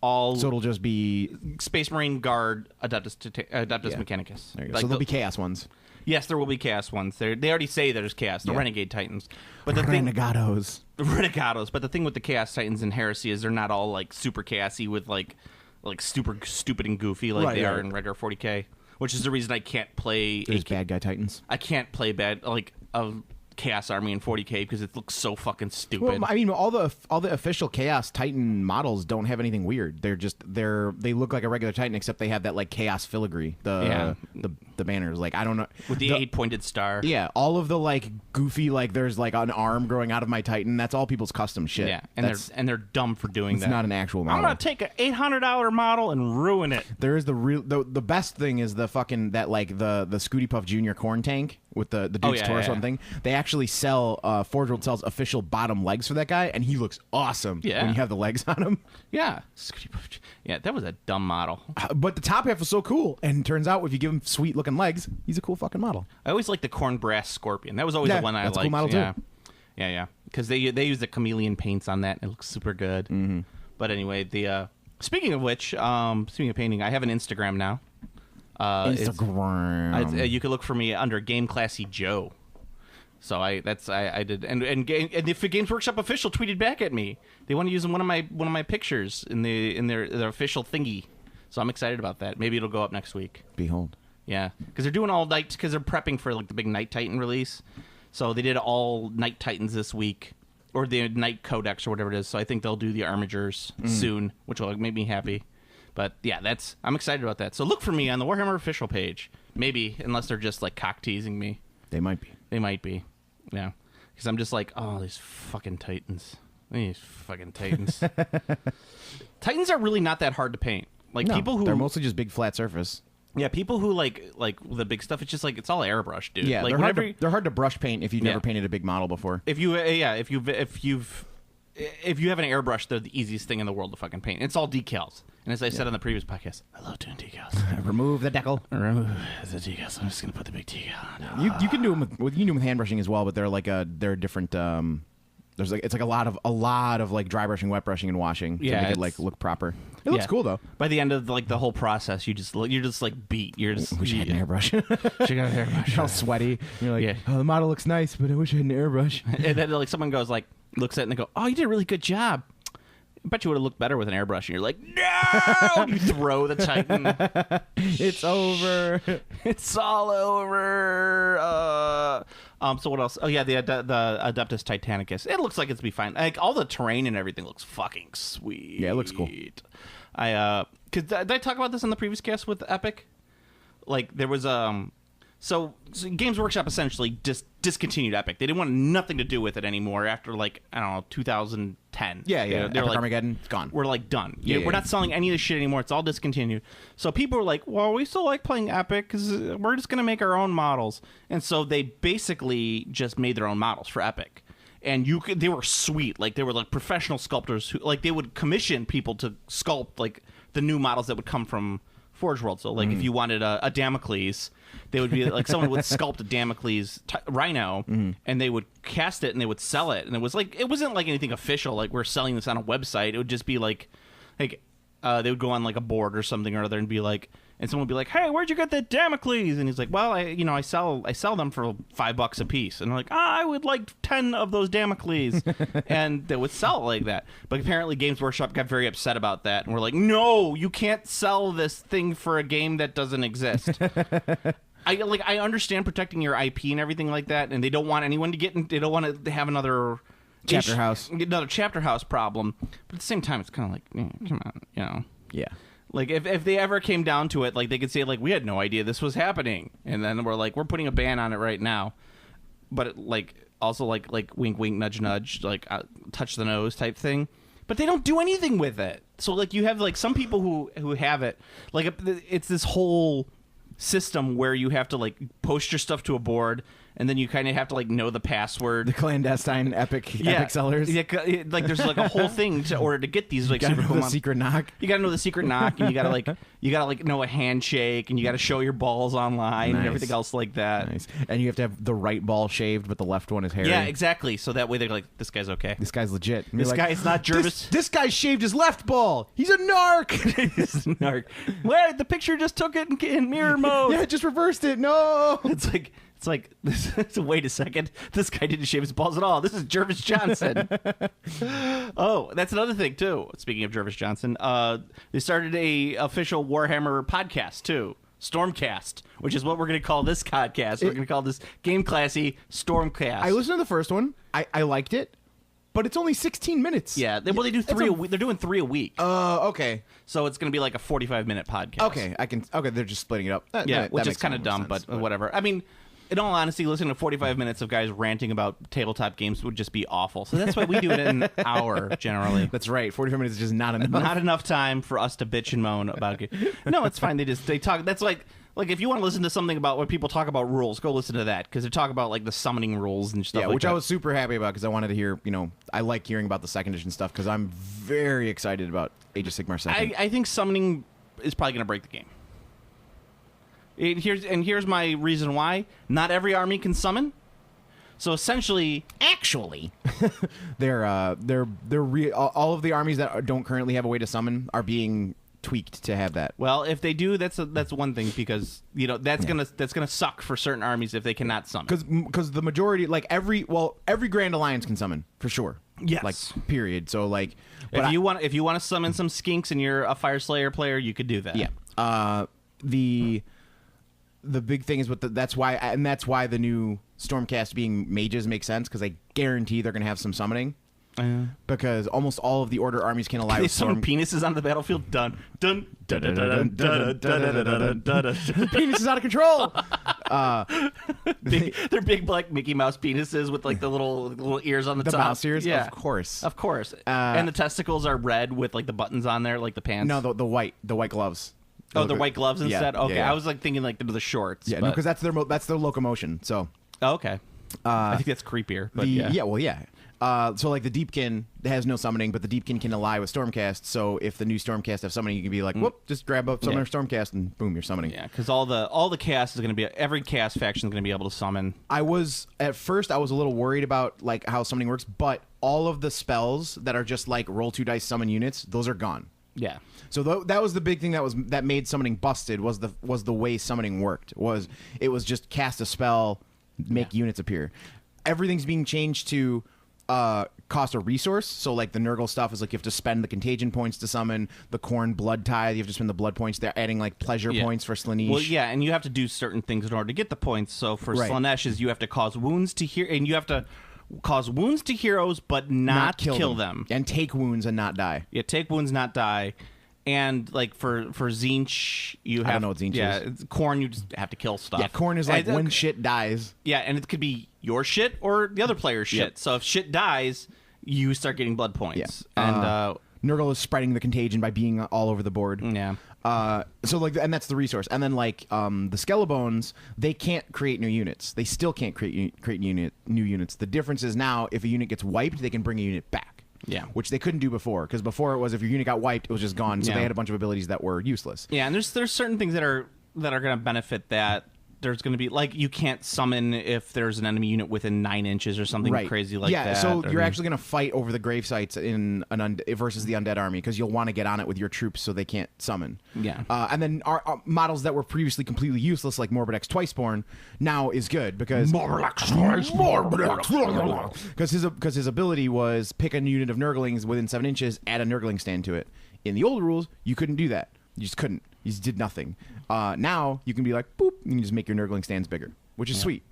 B: all
C: So it'll just be...
B: Space Marine Guard Adeptus
C: Yeah.
B: Mechanicus.
C: There you go.
B: Like
C: so there'll be Chaos ones.
B: Yes, there will be Chaos ones. They already say there's Chaos, the Renegade Titans. But the thing...
C: Renegados.
B: The Renegados. But the thing with the Chaos Titans in Heresy is they're not all, like, super chaosy with, like super stupid and goofy like they are in regular 40K. Which is the reason I can't play...
C: There's bad guy Titans.
B: I can't play a Chaos Army in 40K because it looks so fucking stupid.
C: Well, I mean, all the official Chaos Titan models don't have anything weird. They look like a regular Titan, except they have that like Chaos filigree. The banners. Like I don't know
B: with the 8-pointed star.
C: Yeah, all of the like goofy like there's like an arm growing out of my Titan. That's all people's custom shit.
B: Yeah, and they're dumb for doing that.
C: It's not an actual model.
B: I'm gonna take an $800 model and ruin it.
C: There is the best thing is the fucking that like the Scooty Puff Jr. corn tank with the Duke's torso and thing. They actually sell Forge World sells official bottom legs for that guy, and he looks awesome when you have the legs on him.
B: Yeah, yeah, that was a dumb model.
C: But the top half was so cool, and turns out if you give him sweet looking legs, he's a cool fucking model.
B: I always liked the corn brass scorpion. That was always the one I liked.
C: That's a cool model
B: yeah.
C: too.
B: Yeah, because they use the chameleon paints on that, and it looks super good. Mm-hmm. But anyway, speaking of which, speaking of painting, I have an Instagram now.
C: Instagram.
B: You can look for me under Game Classy Joe. So I did, and if the Games Workshop official tweeted back at me, they want to use one of my pictures in their official thingy. So I'm excited about that. Maybe it'll go up next week.
C: Behold.
B: Yeah, because they're doing all night because they're prepping for like the big Night Titan release. So they did all Night Titans this week, or the Night Codex or whatever it is. So I think they'll do the Armigers soon, which will make me happy. But yeah, I'm excited about that. So look for me on the Warhammer official page. Maybe, unless they're just like cock teasing me.
C: They might be.
B: They might be. Yeah. Because I'm just like, oh, these fucking Titans. These fucking Titans. Titans are really not that hard to paint. Like
C: No,
B: people who
C: they're mostly just big flat surface.
B: Yeah, people who like the big stuff. It's just like it's all airbrush, dude.
C: Yeah,
B: like
C: they're hard to brush paint if you've never painted a big model before.
B: If you've if you have an airbrush, they're the easiest thing in the world to fucking paint. It's all decals. And as I said on the previous podcast, I love doing decals.
D: Remove the decal.
B: Remove the decals. I'm just gonna put the big decal on.
C: You can do them with hand brushing as well, but they're like they're different. There's like it's like a lot of like dry brushing, wet brushing, and washing to make it like look proper. It looks cool though.
B: By the end of like the whole process, you're just like beat. You're just
C: wish I had an airbrush.
B: She got an airbrush.
C: You're all sweaty. You're like, oh, the model looks nice, but I wish I had an airbrush.
B: And then like someone goes like looks at it and they go, "Oh, you did a really good job. I bet you would have looked better with an airbrush." And you're like, "No!" You throw the Titan.
C: It's over.
B: It's all over. So what else? Oh yeah, the Adeptus Titanicus. It looks like it's be fine. Like all the terrain and everything looks fucking sweet.
C: Yeah, it looks cool.
B: Did I talk about this on the previous cast with Epic? Like there was So Games Workshop essentially discontinued Epic. They didn't want nothing to do with it anymore after like I don't know 2010.
C: Yeah.
B: They're
C: Epic
B: like,
C: Armageddon, it's gone.
B: We're like done.
C: Yeah,
B: we're not selling any of this shit anymore. It's all discontinued. So people were like, "Well, we still like playing Epic because we're just gonna make our own models." And so they basically just made their own models for Epic. And they were sweet. Like they were like professional sculptors who like they would commission people to sculpt like the new models that would come from Forge World. So like if you wanted a Damocles, they would be like someone would sculpt a Damocles Rhino and they would cast it and they would sell it. And it was like it wasn't like anything official. Like we're selling this on a website. It would just be like they would go on like a board or something or other and be like, and someone would be like, "Hey, where'd you get that Damocles?" And he's like, "Well, I sell them for $5 a piece." And they're like, "I would like 10 of those Damocles," and they would sell it like that. But apparently, Games Workshop got very upset about that, and we're like, "No, you can't sell this thing for a game that doesn't exist." I understand protecting your IP and everything like that, and they don't want anyone to they don't want to have another
C: Chapter house.
B: another chapter house problem. But at the same time, it's kind of like, come on,
C: Yeah.
B: Like, if they ever came down to it, like, they could say, like, we had no idea this was happening. And then we're like, we're putting a ban on it right now. But, also, like wink, wink, nudge, nudge, like, touch the nose type thing. But they don't do anything with it. So, like, you have, like, some people who have it. Like, it's this whole system where you have to, like, post your stuff to a board, and then you kind of have to like know the password.
C: The clandestine epic sellers.
B: Yeah, like there's like a whole thing in order to get these like super cool.
C: The secret knock.
B: You gotta know the secret knock, and you gotta know a handshake, and you gotta show your balls online and everything else like that.
C: Nice. And you have to have the right ball shaved, but the left one is hairy.
B: Yeah, exactly. So that way they're like, this guy's okay.
C: This guy's legit.
B: This guy's not Jervis.
C: This guy shaved his left ball. He's a narc.
B: He's a narc. Wait, the picture just took it in mirror mode.
C: Yeah, it just reversed it. No.
B: It's like wait a second. This guy didn't shave his balls at all. This is Jervis Johnson. Oh, that's another thing too. Speaking of Jervis Johnson, they started a official Warhammer podcast too, Stormcast, which is what we're going to call this podcast. We're going to call this Game Classy Stormcast.
C: I listened to the first one. I liked it, but it's only 16 minutes.
B: Yeah, they do 3 a week. They're doing 3 a week.
C: Okay.
B: So it's going to be like a 45-minute podcast.
C: Okay, they're just splitting it up.
B: Which is kind of dumb, but whatever. I mean, in all honesty, listening to 45 minutes of guys ranting about tabletop games would just be awful. So that's why we do it in an hour, generally.
C: That's right. 45 minutes is just not enough.
B: Not enough time for us to bitch and moan about it. No, it's fine. They talk. That's like if you want to listen to something about when people talk about rules, go listen to that, because they talk about like the summoning rules and stuff.
C: Yeah,
B: like
C: which
B: that.
C: I was super happy about, because I wanted to hear. I like hearing about the second edition stuff, because I'm very excited about Age of Sigmar 2nd.
B: I think summoning is probably going to break the game. Here's my reason why. Not every army can summon. So essentially,
C: they're all of the armies that don't currently have a way to summon are being tweaked to have that.
B: Well, if they do, that's one thing, because that's gonna suck for certain armies if they cannot summon.
C: Because the majority, like every Grand Alliance can summon for sure.
B: Yes.
C: Like period. So like,
B: if you want to summon some skinks and you're a Fire Slayer player, you could do that.
C: Yeah. The big thing is that's why the new Stormcast being mages makes sense, because I guarantee they're going to have some summoning. Because almost all of the Order armies can allow
B: summon penises on the battlefield. Dun dun dun dun dun dun dun dun.
C: Penis is out of control.
B: They're big black Mickey Mouse penises with like the little ears on the top.
C: The mouse ears,
B: yeah,
C: of course.
B: And the testicles are red with like the buttons on there, like the pants.
C: No, the white gloves.
B: Oh, the white gloves instead.
C: Yeah,
B: okay,
C: yeah.
B: I was like thinking like the shorts.
C: Yeah, no, because that's their locomotion. So.
B: Okay. I think that's creepier. But
C: yeah. So like the Deepkin has no summoning, but the Deepkin can ally with Stormcast. So if the new Stormcast have summoning, you can be like, whoop, just grab a summoner Stormcast and boom, you're summoning.
B: Yeah, because all the chaos is going to be every chaos faction is going to be able to summon.
C: At first I was a little worried about like how summoning works, but all of the spells that are just like roll 2 dice summon units, those are gone.
B: Yeah.
C: So that was the big thing that made summoning busted was the way summoning worked. It was just cast a spell, make units appear. Everything's being changed to cost a resource. So like the Nurgle stuff is like you have to spend the contagion points to summon. The Khorne blood tithe, you have to spend the blood points. They're adding like pleasure points for Slaanesh.
B: Well, yeah, and you have to do certain things in order to get the points. So for
C: Right.
B: Slaanesh, you have to cause wounds to and you have to cause wounds to heroes, but not kill them.
C: And take wounds and not die.
B: Yeah, take wounds, not die. And like for Tzeentch, you have
C: I don't know what Tzeentch
B: is. Khorne, you just have to kill stuff.
C: Yeah, Khorne is like when shit dies.
B: Yeah, and it could be your shit or the other player's shit.
C: Yep.
B: So if shit dies, you start getting blood points.
C: Yeah.
B: And
C: Nurgle is spreading the contagion by being all over the board.
B: yeah.
C: So like, and that's the resource. And then like the Skelebones, they can't create new units. They still can't create new units. The difference is now if a unit gets wiped, they can bring a unit back.
B: Yeah.
C: Which they couldn't do before, because before it was if your unit got wiped, it was just gone. So
B: Yeah.
C: they had a bunch of abilities that were useless.
B: Yeah, and there's certain things that are going to benefit that. There's going to be like you can't summon if there's an enemy unit within 9 inches or something crazy like that.
C: Yeah, so
B: or
C: you're actually going to fight over the grave sites in versus the undead army because you'll want to get on it with your troops so they can't summon.
B: Yeah.
C: And then our models that were previously completely useless, like Morbidex Twiceborn, now is good because because his ability was pick a unit of Nurglings within 7 inches, add a Nurgling stand to it. In the old rules, you couldn't do that. You just couldn't. You just did nothing. Now you can be like, boop, you can just make your Nurgling stands bigger, which is sweet.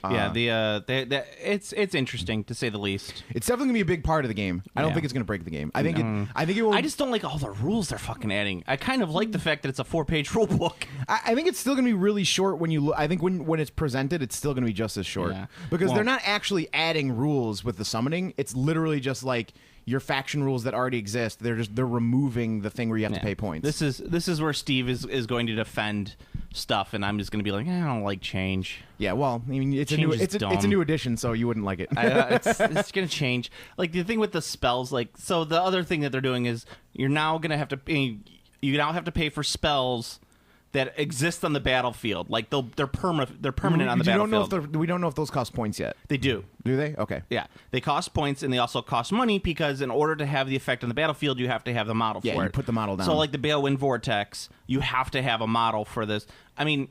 B: It's interesting to say the least.
C: It's definitely gonna be a big part of the game. I don't
B: Yeah.
C: think it's gonna break the game. I think it will.
B: I just don't like all the rules they're fucking adding. I kind of like the fact that it's a 4-page rule book.
C: I think it's still gonna be really short when you. I think when it's presented, it's still gonna be just as short because
B: Well-
C: they're not actually adding rules with the summoning. It's literally just like your faction rules that already exist. They're removing the thing where you have to pay points.
B: This is where Steve is going to defend stuff, and I'm just going to be like, I don't like change.
C: Yeah, well, I mean, it's
B: Change
C: a new
B: is
C: it's a
B: dumb.
C: new edition, so you wouldn't like it.
B: It's going to change. Like the thing with the spells, like so the other thing that they're doing is you're now going to have to pay for spells that exist on the battlefield. Like they're permanent on the battlefield.
C: We don't know if those cost points yet.
B: They do.
C: Do they? Okay.
B: Yeah, they cost points and they also cost money because in order to have the effect on the battlefield, you have to have the model
C: Yeah,
B: for
C: you
B: it.
C: put the model down.
B: So like the Balewind Vortex, you have to have a model for this. I mean,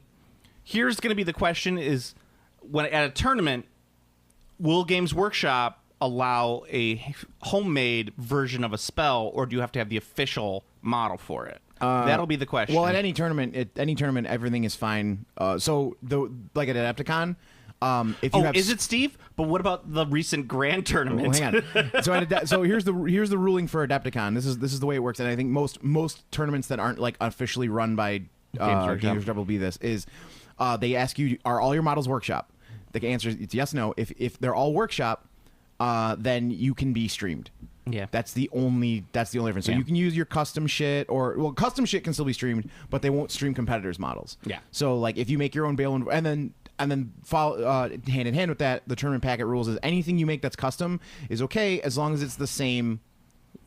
B: here's going to be the question is when at a tournament, will Games Workshop allow a homemade version of a spell or do you have to have the official model for it? That'll be the question.
C: Well, at any tournament, everything is fine. So like at Adepticon, if you have
B: is it Steve? But what about the recent Grand Tournament?
C: Well, hang on. So here's the ruling for Adepticon. This is the way it works, and I think most tournaments that aren't like officially run by Games Workshop will be this is they ask you, are all your models workshop? The answer is it's yes, no. If they're all workshop, then you can be streamed.
B: Yeah,
C: that's the only difference. So you can use your custom shit, custom shit can still be streamed, but they won't stream competitors' models.
B: Yeah. So
C: like if you make your own Balewind, and then follow hand in hand with that, the tournament packet rules is anything you make that's custom is okay as long as it's the same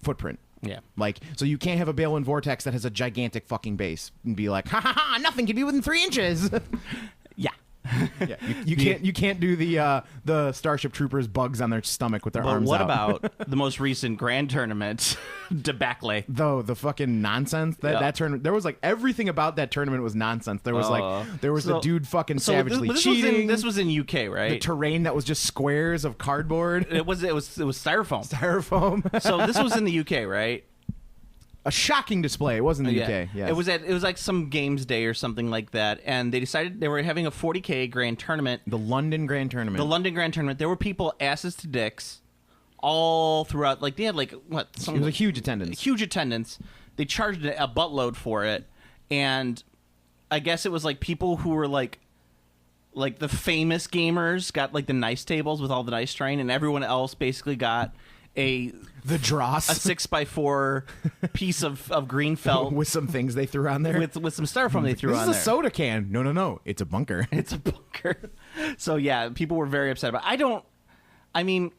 C: footprint.
B: Yeah.
C: Like, so you can't have a Balewind Vortex that has a gigantic fucking base and be like, ha ha ha, nothing can be within 3 inches.
B: Yeah.
C: Yeah, you can't do the Starship Troopers bugs on their stomach with their arms
B: What
C: out.
B: about the most recent Grand Tournament debacle?
C: Though the fucking nonsense that tournament, there was like everything about that tournament was nonsense. There was the dude fucking savagely cheating.
B: This was in UK, right?
C: The terrain that was just squares of cardboard.
B: It was styrofoam.
C: Styrofoam.
B: So this was in the UK, right?
C: A shocking display. It was in the UK. Yes.
B: It was like some games day or something like that, and they decided they were having a 40K Grand Tournament.
C: The London Grand Tournament.
B: There were people asses to dicks all throughout. Like they had like what?
C: It was a huge attendance.
B: Huge attendance. They charged a buttload for it, and I guess it was like people who were like the famous gamers got like the nice tables with all the dice train, and everyone else basically got the dross, a 6x4 piece of green felt
C: with some things they threw on there,
B: with some styrofoam they threw on there.
C: This is a soda can. No, it's a bunker.
B: It's a bunker. So yeah, people were very upset about it. I mean,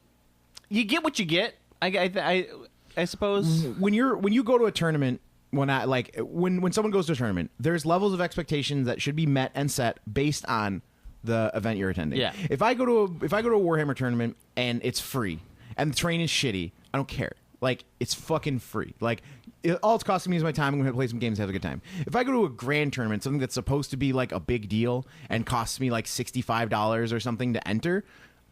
B: You get what you get. I suppose.
C: When you go to a tournament, when someone goes to a tournament, there's levels of expectations that should be met and set based on the event you're attending.
B: Yeah.
C: If I go to a Warhammer tournament and it's free and the terrain is shitty, I don't care. Like, it's fucking free. Like, all it's costing me is my time. I'm going to play some games and have a good time. If I go to a grand tournament, something that's supposed to be like a big deal and costs me like $65 or something to enter,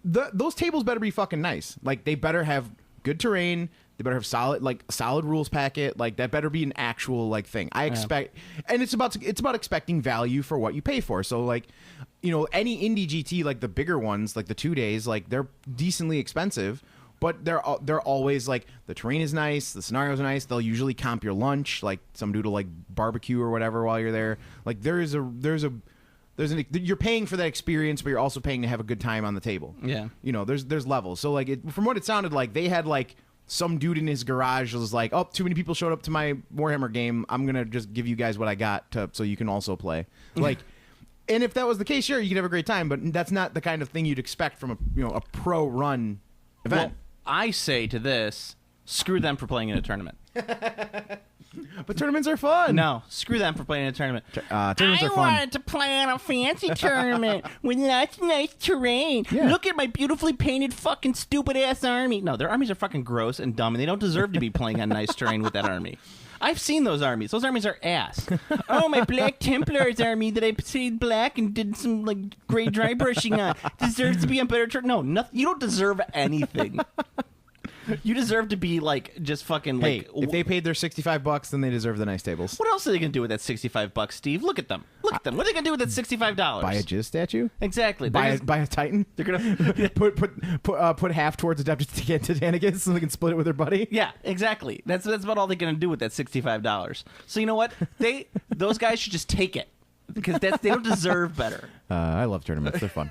C: those tables better be fucking nice. Like, they better have good terrain. They better have solid rules packet. Like, that better be an actual like thing. I expect, and it's about expecting value for what you pay for. So like, any indie GT, like the bigger ones, like the 2 days, like they're decently expensive, but they're always like, the terrain is nice, the scenarios are nice. They'll usually comp your lunch, like some dude will like barbecue or whatever while you're there. Like you're paying for that experience, but you're also paying to have a good time on the table.
B: Yeah.
C: There's levels. So like, from what it sounded like, they had like some dude in his garage was like, oh, too many people showed up to my Warhammer game. I'm going to just give you guys what I got so you can also play. Like, and if that was the case, sure, you could have a great time, but that's not the kind of thing you'd expect from a pro run event.
B: Well, I say to this, screw them for playing in a tournament.
C: But tournaments are fun.
B: No, screw them for playing in a tournament.
C: Tournaments are fun.
E: I wanted to play on a fancy tournament with lots of nice terrain.
C: Yeah.
E: Look at my beautifully painted fucking stupid ass army.
B: No, their armies are fucking gross and dumb, and they don't deserve to be playing on nice terrain with that army. I've seen those armies. Those armies are ass.
E: Oh, my Black Templars army that I painted black and did some like gray dry brushing on deserves to be on better terrain.
B: No, nothing. You don't deserve anything. You deserve to be like just fucking like.
C: Hey, if they paid their $65, then they deserve the nice tables.
B: What else are they gonna do with that $65, Steve? Look at them. Look at them. What are they gonna do with that $65?
C: Buy a Jizz statue?
B: Exactly.
C: Buy a Titan?
B: They're gonna
C: put half towards Adeptus Titanicus so they can split it with their buddy?
B: Yeah, exactly. That's about all they're gonna do with that $65. So you know what? Those guys should just take it because they don't deserve better.
C: I love tournaments. They're fun.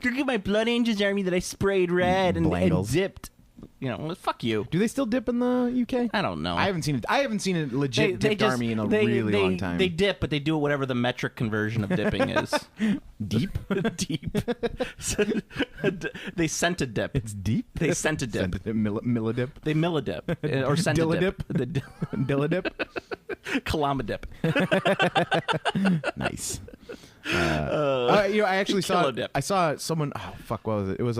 E: Look at my Blood Angels army that I sprayed red and dipped.
B: Well, fuck you.
C: Do they still dip in the UK?
B: I don't know.
C: I haven't seen it. I haven't seen a legit dipped army in a really long time.
B: They dip, but they do whatever the metric conversion of dipping is.
C: Deep?
B: Deep. They scent a dip.
C: It's deep?
B: They scent a dip.
C: Millidip?
B: They millidip. Or scent a dip.
C: Dilladip?
B: Kalamadip.
C: Nice. I actually saw someone. Oh fuck! What was it? It was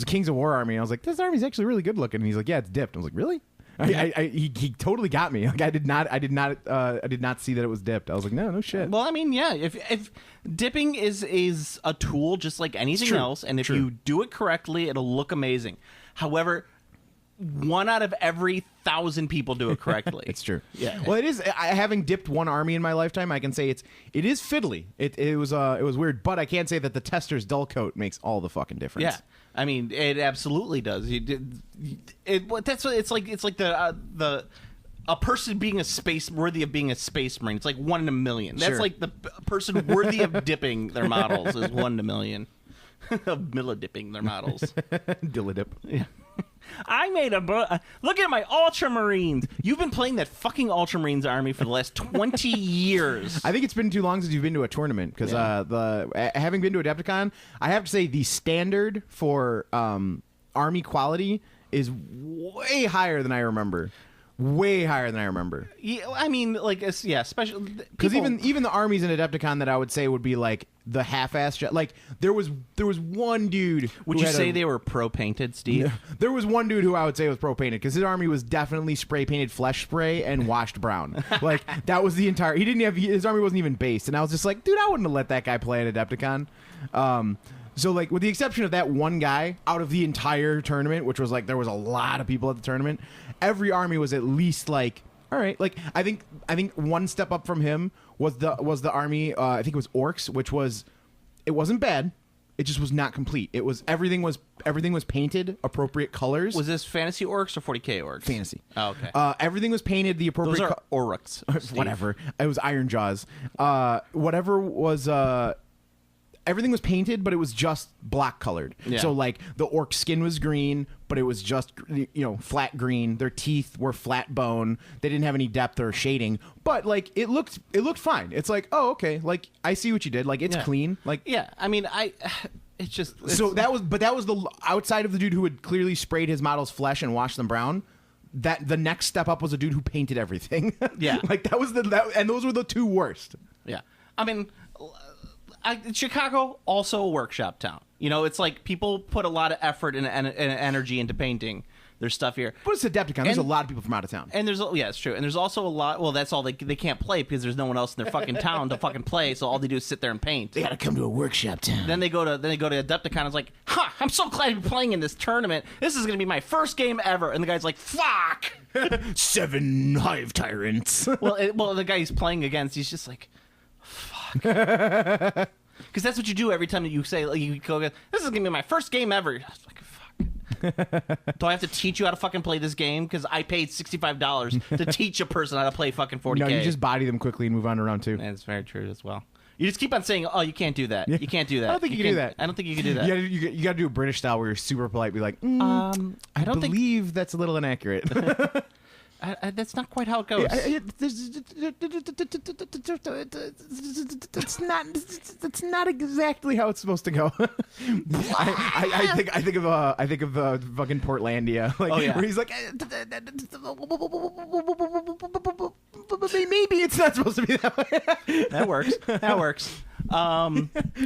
C: a Kings of War army. And I was like, this army's actually really good looking. And he's like, yeah, it's dipped. I was like, really? He totally got me. Like I did not see that it was dipped. I was like, no shit.
B: Well, I mean, yeah. If dipping is a tool just like anything else, and if you do it correctly, it'll look amazing. However, 1 out of every 1,000 people do it correctly.
C: It's true.
B: Yeah.
C: Well, it is. Having dipped one army in my lifetime, I can say it is fiddly. It was weird, but I can't say that the tester's dull coat makes all the fucking difference.
B: Yeah. I mean, it absolutely does. That's what it's like. It's like the a person being worthy of being a space marine. It's like 1 in a million. That's like the person worthy of dipping their models is 1 in a million. Of millidipping their models.
C: Dilladip.
B: Yeah.
E: I made look at my Ultramarines.
B: You've been playing that fucking Ultramarines army for the last 20 years.
C: I think it's been too long since you've been to a tournament because having been to Adepticon, I have to say the standard for army quality is way higher than I remember. Way higher than I remember.
B: Yeah, I mean, like, especially
C: because even the armies in Adepticon that I would say would be like the half-ass. Like there was one dude.
B: Would you say they were pro-painted, Steve?
C: There was one dude who I would say was pro-painted because his army was definitely spray-painted flesh spray and washed brown. Like that was the entire. He didn't have his army wasn't even based, and I was just like, dude, I wouldn't have let that guy play at Adepticon. So, like, with the exception of that one guy out of the entire tournament, which was, like, there was a lot of people at the tournament, every army was at least, like, all right. Like, I think one step up from him was the army, I think it was Orcs, which was, it wasn't bad. It just was not complete. It was, everything was painted, appropriate colors.
B: Was this fantasy orcs or 40K orcs?
C: Fantasy.
B: Oh, okay.
C: Everything was painted the appropriate...
B: Those are orcs.
C: Whatever. It was Iron Jaws. Whatever was... Everything was painted, but it was just black colored.
B: Yeah.
C: So, like, the orc skin was green, but it was just, flat green. Their teeth were flat bone. They didn't have any depth or shading. But, like, it looked fine. It's like, oh, okay. Like, I see what you did. Like, it's clean. Like,
B: yeah. I mean, It's just
C: So that was the outside of the dude who had clearly sprayed his models' flesh and washed them brown. That the next step up was a dude who painted everything.
B: Yeah.
C: Like that was and those were the two worst.
B: Yeah, I mean, Chicago also a workshop town. You know, it's like people put a lot of effort and energy into painting their stuff here.
C: But it's Adepticon. There's a lot of people from out of town.
B: And it's true. And there's also a lot. Well, that's all they can't play because there's no one else in their fucking town to fucking play. So all they do is sit there and paint.
D: They gotta come to a workshop town.
B: Then they go to Adepticon. It's like, I'm so glad to be playing in this tournament. This is gonna be my first game ever. And the guy's like, fuck.
C: 7 hive tyrants.
B: Well, the guy he's playing against, he's just like, fuck. Because that's what you do every time you say, like, you go, this is gonna be my first game ever. I was like, fuck. Do I have to teach you how to fucking play this game? Because I paid $65 to teach a person how to play fucking 40K.
C: No, you just body them quickly and move on to round 2.
B: That's very true as well. You just keep on saying, "Oh, you can't do that. You can't do that."
C: I don't think you can do that.
B: I don't think you can do that.
C: You got to do a British style where you're super polite, be like,
B: I don't
C: believe that's a little inaccurate.
B: that's not quite how it goes.
C: That's not exactly how it's supposed to go. I think of fucking Portlandia, like, where he's like, maybe it's not supposed to be that way.
B: That works.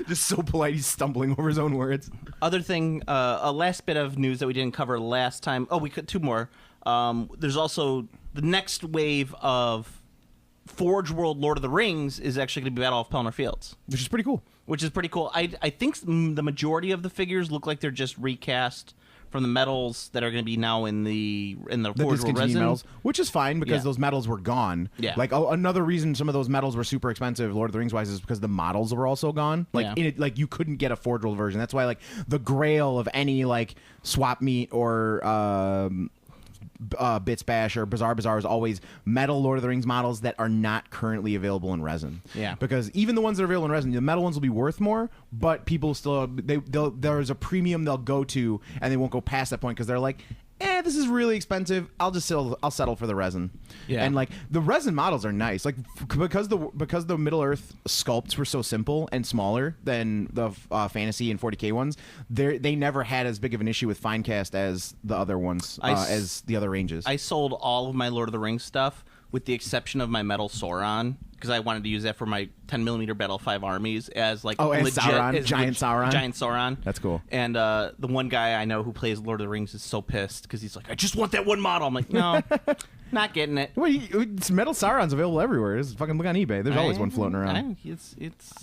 C: Just so polite, he's stumbling over his own words.
B: Other thing, a last bit of news that we didn't cover last time. Oh, we could 2 more. There's also the next wave of Forge World Lord of the Rings is actually going to be Battle of Pelennor Fields,
C: Which is pretty cool.
B: I think the majority of the figures look like they're just recast from the medals that are going to be now in the Forge World
C: discontinued
B: resin.
C: medals, which is fine because those medals were gone.
B: Yeah.
C: Like another reason some of those medals were super expensive, Lord of the Rings wise, is because the models were also gone. Like like you couldn't get a Forge World version. That's why like the grail of any like swap meet or Bits Bash or Bazaar is always metal Lord of the Rings models that are not currently available in resin.
B: Yeah.
C: Because even the ones that are available in resin, the metal ones will be worth more, but people still there's a premium they'll go to and they won't go past that point because they're like, this is really expensive. I'll settle for the resin.
B: Yeah.
C: And like the resin models are nice. Like because the Middle Earth sculpts were so simple and smaller than the fantasy and 40K ones, they never had as big of an issue with fine cast as the other ones, as the other ranges.
B: I sold all of my Lord of the Rings stuff with the exception of my metal Sauron because I wanted to use that for my 10mm Battle 5 armies as like
C: as
B: legit
C: Sauron? Giant Sauron?
B: Giant Sauron.
C: That's cool.
B: And the one guy I know who plays Lord of the Rings is so pissed because he's like, I just want that one model. I'm like, no, not getting it.
C: Well, it's metal Sauron's available everywhere. Just fucking look on eBay. There's always one floating around.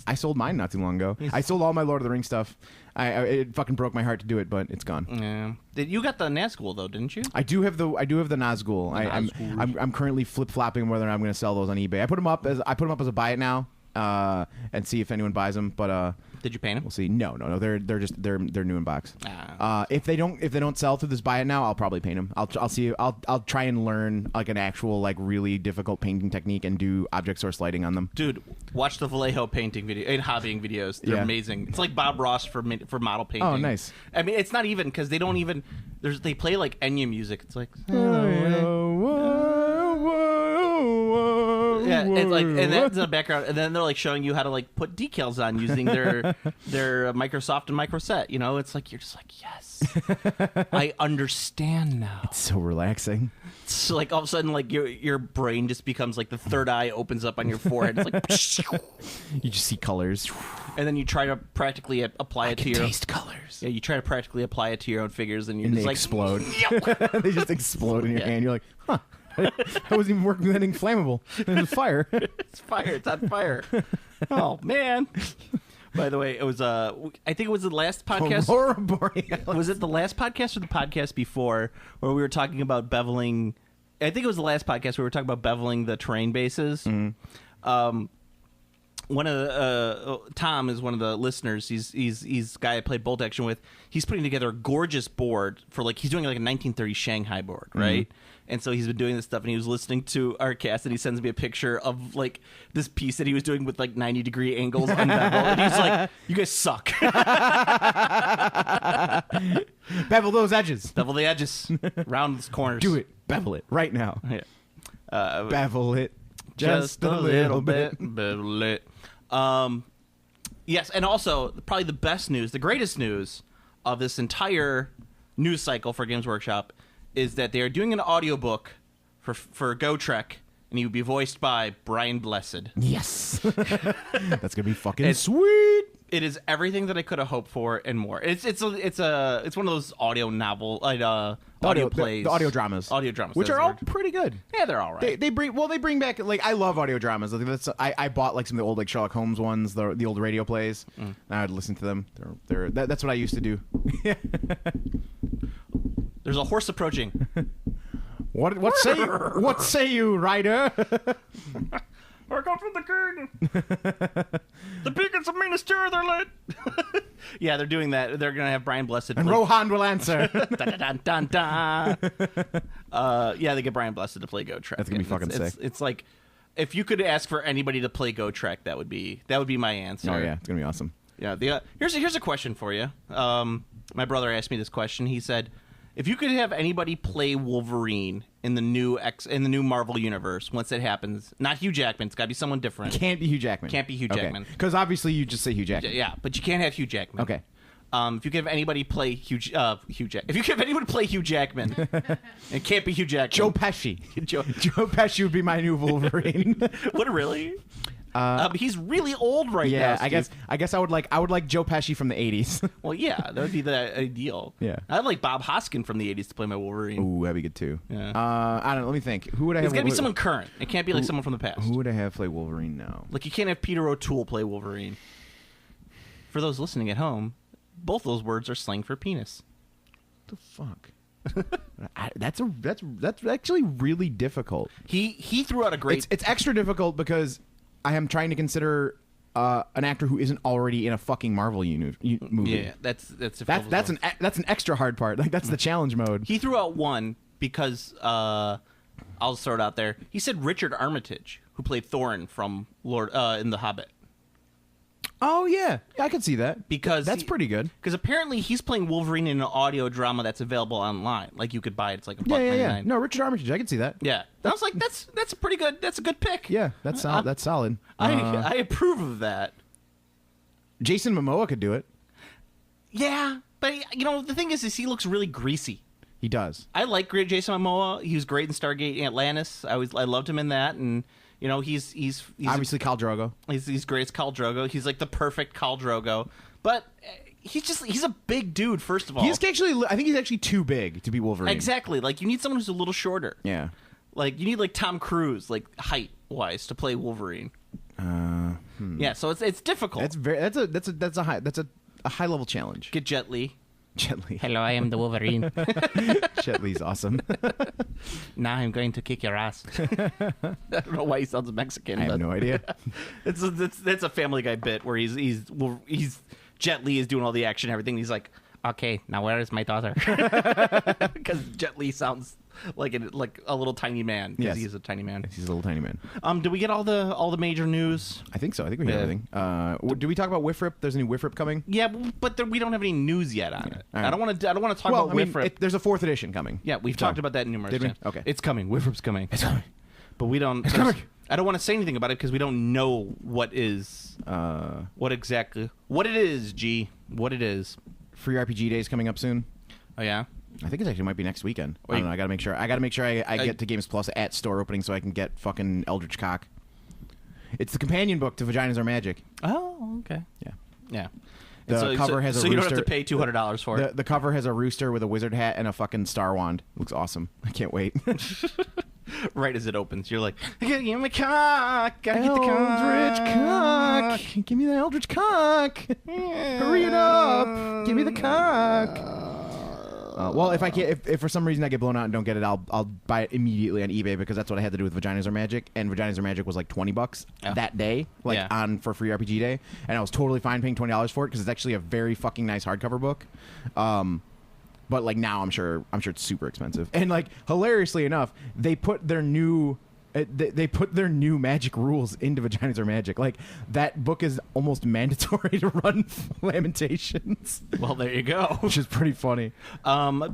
C: I sold mine not too long ago. I sold all my Lord of the Rings stuff. It fucking broke my heart to do it, but it's gone.
B: Yeah. You got the Nazgul though, didn't you?
C: I do have the Nazgul. I'm currently flip flopping whether I'm going to sell those on eBay. I put them up as a buy it now, and see if anyone buys them. But
B: did you paint them?
C: We'll see. No. They're new in box. If they don't sell through this buy it now, I'll probably paint them. I'll see. I'll try and learn like an actual like really difficult painting technique and do object source lighting on them.
B: Dude, watch the Vallejo painting video and hobbying videos. They're amazing. It's like Bob Ross for model painting.
C: Oh, nice.
B: I mean, it's not even because they don't even. They play like Enya music. It's like. Yeah, it's like, and that's in the background, and then they're like showing you how to like put decals on using their Microsoft and Microset. You know, it's like you're just like, yes, I understand now.
C: It's so relaxing.
B: It's like all of a sudden, like your brain just becomes like the third eye opens up on your forehead. It's like
C: you just see colors,
B: and then you try to practically apply it to your
C: taste colors.
B: Yeah, you try to practically apply it to your own figures, and you're
C: and
B: just
C: they
B: like
C: explode. They just explode in your hand. You're like, huh. I wasn't even working with anything flammable. There's fire.
B: It's fire. It's on fire. Oh man! By the way, it was I think it was the last podcast.
C: Aurora Borealis.
B: Was it the last podcast or the podcast before where we were talking about beveling? I think it was the last podcast where we were talking about beveling the terrain bases. Mm-hmm. One of the Tom is one of the listeners. He's a guy I played Bolt Action with. He's putting together a gorgeous board for like he's doing like a 1930 Shanghai board, right? Mm-hmm. And so he's been doing this stuff, and he was listening to our cast, and he sends me a picture of like this piece that he was doing with like 90-degree angles unbeveled, and he's like, "You guys suck."
C: Bevel those edges.
B: Bevel the edges. Round the corners.
C: Do it. Bevel it right now.
B: Yeah.
C: Bevel it just a little bit.
B: Bevel it. Yes, and also probably the best news, the greatest news of this entire news cycle for Games Workshop is that they are doing an audiobook for Go Trek, and he would be voiced by Brian Blessed.
C: Yes. That's gonna be fucking sweet.
B: It is everything that I could have hoped for and more. It's one of those audio novel audio plays,
C: the audio dramas, which are all pretty good.
B: Yeah, they're all right.
C: They bring back, like, I love audio dramas. I bought like some of the old, like, Sherlock Holmes ones, the old radio plays. And I would listen to them. That's what I used to do.
B: There's a horse approaching.
C: What say you, rider?
B: I come from the king. The beacons of Minas Tirith are lit. Yeah, they're doing that. They're gonna have Brian Blessed.
C: And Rohan will answer.
B: Dun, dun, dun, dun. Yeah, they get Brian Blessed to play Go Trek.
C: That's gonna be fucking sick.
B: It's like, if you could ask for anybody to play Go Trek, that would be my answer.
C: Oh yeah, it's gonna be awesome.
B: Yeah. Here's a question for you. My brother asked me this question. He said, if you could have anybody play Wolverine in the new Marvel universe, once it happens, not Hugh Jackman, it's got to be someone different.
C: Can't be Hugh Jackman. Because obviously you just say Hugh Jackman.
B: Yeah, but you can't have Hugh Jackman.
C: Okay.
B: If you could have anybody play Hugh Jackman, it can't be Hugh Jackman.
C: Joe Pesci. Joe Pesci would be my new Wolverine.
B: What, really? He's really old now.
C: Yeah,
B: Steve.
C: I guess I would like Joe Pesci from the 80s.
B: Well, yeah, that would be the ideal.
C: Yeah.
B: I'd like Bob Hoskin from the 80s to play my Wolverine.
C: Ooh, that'd be good too.
B: Yeah.
C: I don't know. Let me think. Who would I have?
B: It's got to be someone current. It can't be like someone from the past.
C: Who would I have play Wolverine now?
B: Like, you can't have Peter O'Toole play Wolverine. For those listening at home, both those words are slang for penis.
C: What the fuck? That's actually really difficult.
B: He threw out a great.
C: It's extra difficult because I am trying to consider an actor who isn't already in a fucking Marvel movie.
B: Yeah, that's
C: an extra hard part. Like, that's the challenge mode.
B: He threw out one because I'll throw it out there. He said Richard Armitage, who played Thorin from in The Hobbit.
C: Oh yeah, I could see that
B: Because
C: that's pretty good.
B: Because apparently he's playing Wolverine in an audio drama that's available online. Like, you could buy it. It's like $1.99.
C: No, Richard Armitage, I can see that.
B: Yeah, I was like, that's a pretty good. That's a good pick.
C: Yeah, that's solid. That's solid.
B: I approve of that.
C: Jason Momoa could do it.
B: Yeah, but the thing is he looks really greasy.
C: He does.
B: I like great Jason Momoa. He was great in Stargate Atlantis. I loved him in that, and he's
C: obviously Khal Drogo.
B: He's great as Khal Drogo. He's like the perfect Khal Drogo, but he's a big dude. First of all,
C: I think he's actually too big to be Wolverine.
B: Exactly. Like, you need someone who's a little shorter.
C: Yeah.
B: Like, you need like Tom Cruise, like height wise, to play Wolverine. Yeah, so it's difficult.
C: That's a high level challenge.
B: Get Jet Li.
C: Jet Li.
E: Hello, I am the Wolverine.
C: Jet Li's awesome.
B: Now I'm going to kick your ass. I don't know why he sounds Mexican.
C: I have no idea.
B: That's a Family Guy bit where he's Jet Li is doing all the action and everything. He's like, okay, now where is my daughter? Because Jet Li sounds like a little tiny man. Because he is a tiny man.
C: He's a little tiny man.
B: Did we get all the major news?
C: I think so. I think we got everything. Did we talk about Whiff Rip? There's a new Whiff Rip coming.
B: Yeah, but we don't have any news yet on it.
C: Right.
B: I don't want to talk about Whiff Rip.
C: There's a 4th edition coming.
B: Yeah, we've talked about that numerous
C: Did we?
B: times.
C: Okay.
B: It's coming. Whiff Rip's coming.
C: It's coming.
B: But we don't.
C: It's coming.
B: I don't want to say anything about it because we don't know what it is. What it is, G. What it is.
C: Free RPG Day is coming up soon.
B: Oh yeah.
C: I think it actually might be next weekend. I don't know. I gotta make sure. I get to Games Plus at store opening so I can get fucking Eldritch Cock. It's the companion book to Vaginas Are Magic.
B: Oh, okay.
C: Yeah.
B: Yeah.
C: The cover has a
B: so
C: rooster.
B: You don't have to pay $200 for it.
C: The cover has a rooster with a wizard hat and a fucking star wand. It looks awesome. I can't wait.
B: Right as it opens, you're like, I gotta get my cock. Gotta get the
C: Eldritch Cock. Give me the Eldritch Cock. Hurry it up. Give me the cock. Well, if for some reason I get blown out and don't get it, I'll buy it immediately on eBay because that's what I had to do with Vaginas Are Magic, and Vaginas Are Magic was like $20 that day, for Free RPG Day, and I was totally fine paying $20 for it because it's actually a very fucking nice hardcover book. But like now, I'm sure it's super expensive, and like hilariously enough, they put their new They put their new magic rules into Vaginas Are Magic. Like, that book is almost mandatory to run Lamentations.
B: Well, there you go.
C: Which is pretty funny.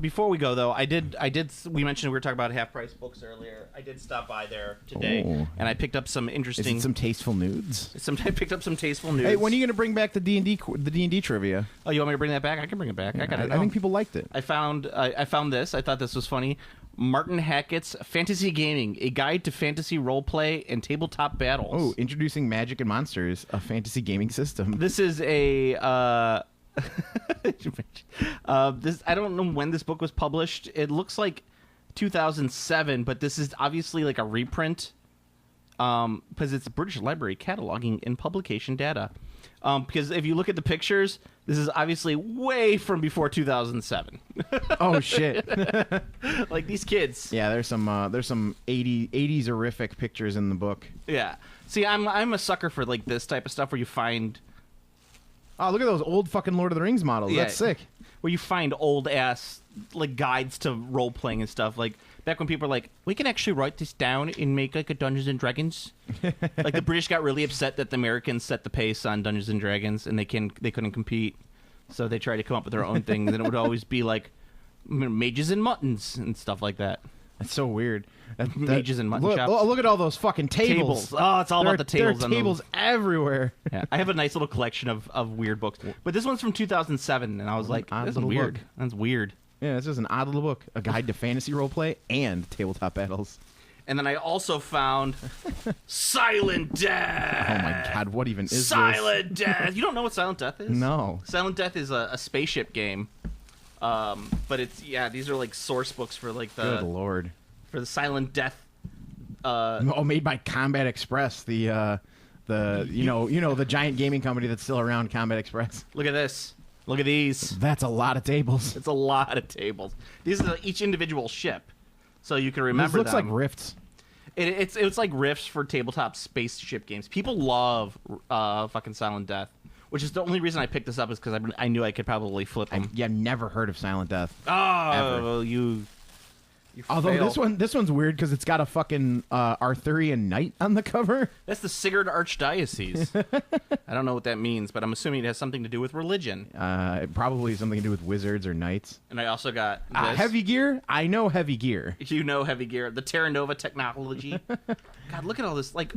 B: Before we go, though, we mentioned we were talking about half-price books earlier. I did stop by there today, and I picked up some interesting...
C: Is it some tasteful nudes?
B: I picked up some tasteful nudes.
C: Hey, when are you going to bring back the D&D trivia?
B: Oh, you want me to bring that back? I can bring it back. I got it.
C: I think people liked it.
B: I found this. I thought this was funny. Martin Hackett's Fantasy Gaming, a guide to fantasy roleplay and tabletop battles.
C: Oh, introducing Magic and Monsters, a fantasy gaming system.
B: This is a this, I don't know when this book was published. It looks like 2007, but this is obviously like a reprint because it's British Library cataloging and publication data. Because if you look at the pictures, this is obviously way from before 2007.
C: Oh shit!
B: Like these kids.
C: Yeah, there's some 80s horrific pictures in the book.
B: Yeah. See, I'm a sucker for like this type of stuff where you find.
C: Oh, look at those old fucking Lord of the Rings models.
B: Yeah.
C: That's sick.
B: Where you find old ass like guides to role playing and stuff. Like back when people were like, we can actually write this down and make like a Dungeons and Dragons. Like the British got really upset that the Americans set the pace on Dungeons and Dragons and they couldn't compete, so they tried to come up with their own thing. Then it would always be like mages and muttons and stuff like that.
C: That's so weird.
B: Mages and mutton
C: look,
B: chops.
C: Oh, look at all those fucking tables.
B: Oh, it's all about the tables.
C: There are tables everywhere.
B: Yeah, I have a nice little collection of weird books, but this one's from 2007, and I was like,
C: odd
B: "That's
C: little
B: weird.
C: book.
B: That's weird."
C: Yeah, it's just an odd little book. A guide to fantasy roleplay and tabletop battles.
B: And then I also found Silent Death.
C: Oh my god, what even is
B: Silent Death? You don't know what Silent Death is?
C: No.
B: Silent Death is a spaceship game. But it's these are like source books for like
C: this? Good lord.
B: for the Silent Death.
C: Made by Combat Express, the giant gaming company that's still around, Combat Express.
B: Look at this. Look at these.
C: That's a lot of tables.
B: It's a lot of tables. These are each individual ship, so you can remember.
C: This looks
B: them.
C: like Rifts.
B: It's like riffs for tabletop spaceship games. People love fucking Silent Death, which is the only reason I picked this up is because I knew I could probably flip them.
C: I've never heard of Silent Death.
B: Oh,
C: ever.
B: you
C: Although
B: fail.
C: this one's weird because it's got a fucking Arthurian knight on the cover.
B: That's the Sigurd Archdiocese. I don't know what that means, but I'm assuming it has something to do with religion.
C: Probably something to do with wizards or knights.
B: And I also got this.
C: Heavy Gear? I know Heavy Gear.
B: You know Heavy Gear. The Terra Nova technology. God, look at all this. Like,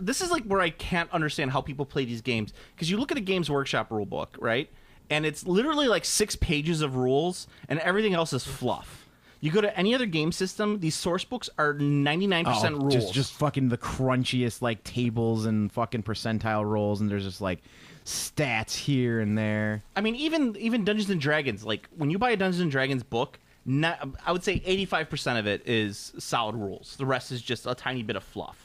B: this is like where I can't understand how people play these games. Because you look at a Games Workshop rule book, right? And it's literally like 6 pages of rules, and everything else is fluff. You go to any other game system, these source books are 99% rules.
C: Just fucking the crunchiest like tables and fucking percentile rolls, and there's just like stats here and there.
B: I mean, even Dungeons and Dragons. Like when you buy a Dungeons and Dragons book, I would say 85% of it is solid rules. The rest is just a tiny bit of fluff.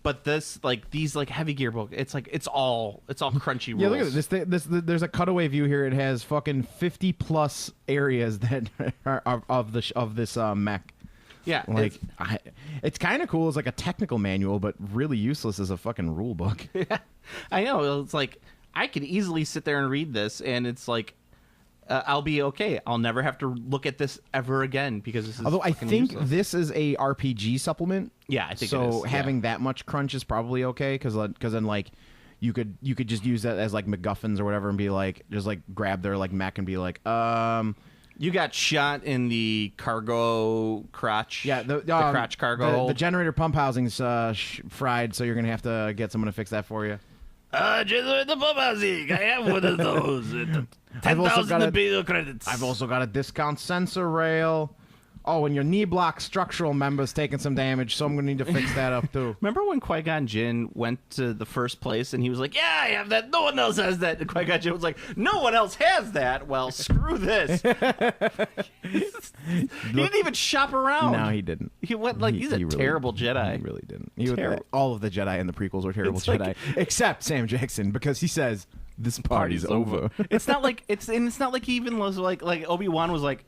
B: But this these Heavy Gear book, it's all crunchy rules.
C: Yeah, look at this. There's a cutaway view here. It has fucking 50 plus areas that are of this mech.
B: Yeah,
C: it's kind of cool as like a technical manual, but really useless as a fucking rule book.
B: Yeah, I know. It's like I could easily sit there and read this, and it's like I'll be okay. I'll never have to look at this ever again because this is.
C: Although I think
B: useless.
C: this is a RPG supplement.
B: Yeah, I think
C: so.
B: It is.
C: Having that much crunch is probably okay because then like you could just use that as like MacGuffins or whatever and be like just like grab their like mech and be like
B: You got shot in the cargo crotch.
C: Yeah, the
B: crotch cargo.
C: The generator pump housing's fried, so you're gonna have to get someone to fix that for you.
B: Generator pump housing. I have one of those.
C: I've also
B: 10,000 video credits.
C: I've also got a discount sensor rail. Oh, and your knee block structural member's taking some damage, so I'm gonna need to fix that up too.
B: Remember when Qui-Gon Jinn went to the first place and he was like, "Yeah, I have that. No one else has that." And Qui-Gon Jinn was like, "No one else has that." Well, screw this. He didn't even shop around.
C: No, he didn't.
B: He went like he's a
C: really,
B: terrible Jedi.
C: He really didn't. All of the Jedi in the prequels were terrible
B: It's
C: Jedi,
B: like-
C: except Sam Jackson because he says this party's over.
B: It's not like it's not like he even was like Obi-Wan was like,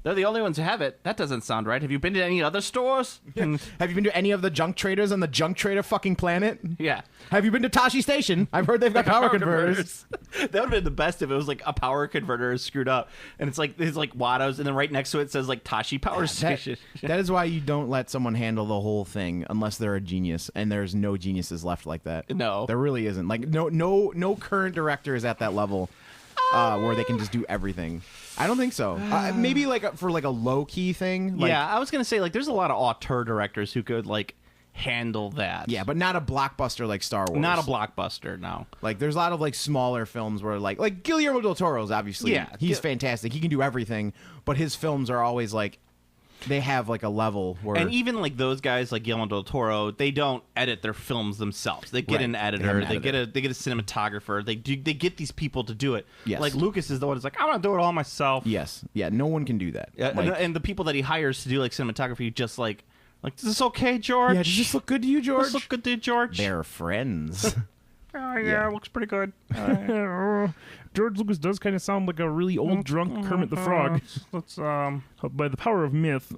B: They're the only ones who have it. That doesn't sound right. Have you been to any other stores?
C: Have you been to any of the junk traders on the junk trader fucking planet?
B: Yeah.
C: Have you been to Tashi Station? I've heard they've got power converters.
B: That would have been the best if it was like a power converter is screwed up, and it's like Watto's, and then right next to it says like Tashi Power Station.
C: That is why you don't let someone handle the whole thing unless they're a genius, and there's no geniuses left like that.
B: No.
C: There really isn't. Like no current director is at that level where they can just do everything. I don't think so. Maybe like for like a low key thing. Like,
B: yeah, I was gonna say like there's a lot of auteur directors who could like handle that.
C: yeah, but not a blockbuster like Star Wars.
B: Not a blockbuster. No.
C: Like there's a lot of like smaller films where like Guillermo del Toro's obviously.
B: Yeah.
C: He's fantastic. He can do everything, but his films are always like they have like a level where
B: And even like those guys like Guillermo del Toro, they don't edit their films themselves. They get
C: Right.
B: an
C: They have
B: editor.
C: an editor.
B: They get a cinematographer. They get these people to do it.
C: Yes.
B: Like Lucas is the one who's like, I'm gonna do it all myself.
C: yes, yeah, no one can do that.
B: Yeah,
C: Like,
B: and the people that he hires to do like cinematography, just like, is this okay, George?
C: yeah, does this look good to you, George?
B: Does this look good to you, George?
C: They're friends.
B: Oh,
C: Yeah.
B: it looks pretty good.
F: George Lucas does kind of sound like a really old drunk Kermit the Frog.
E: Let's
F: By the power of myth.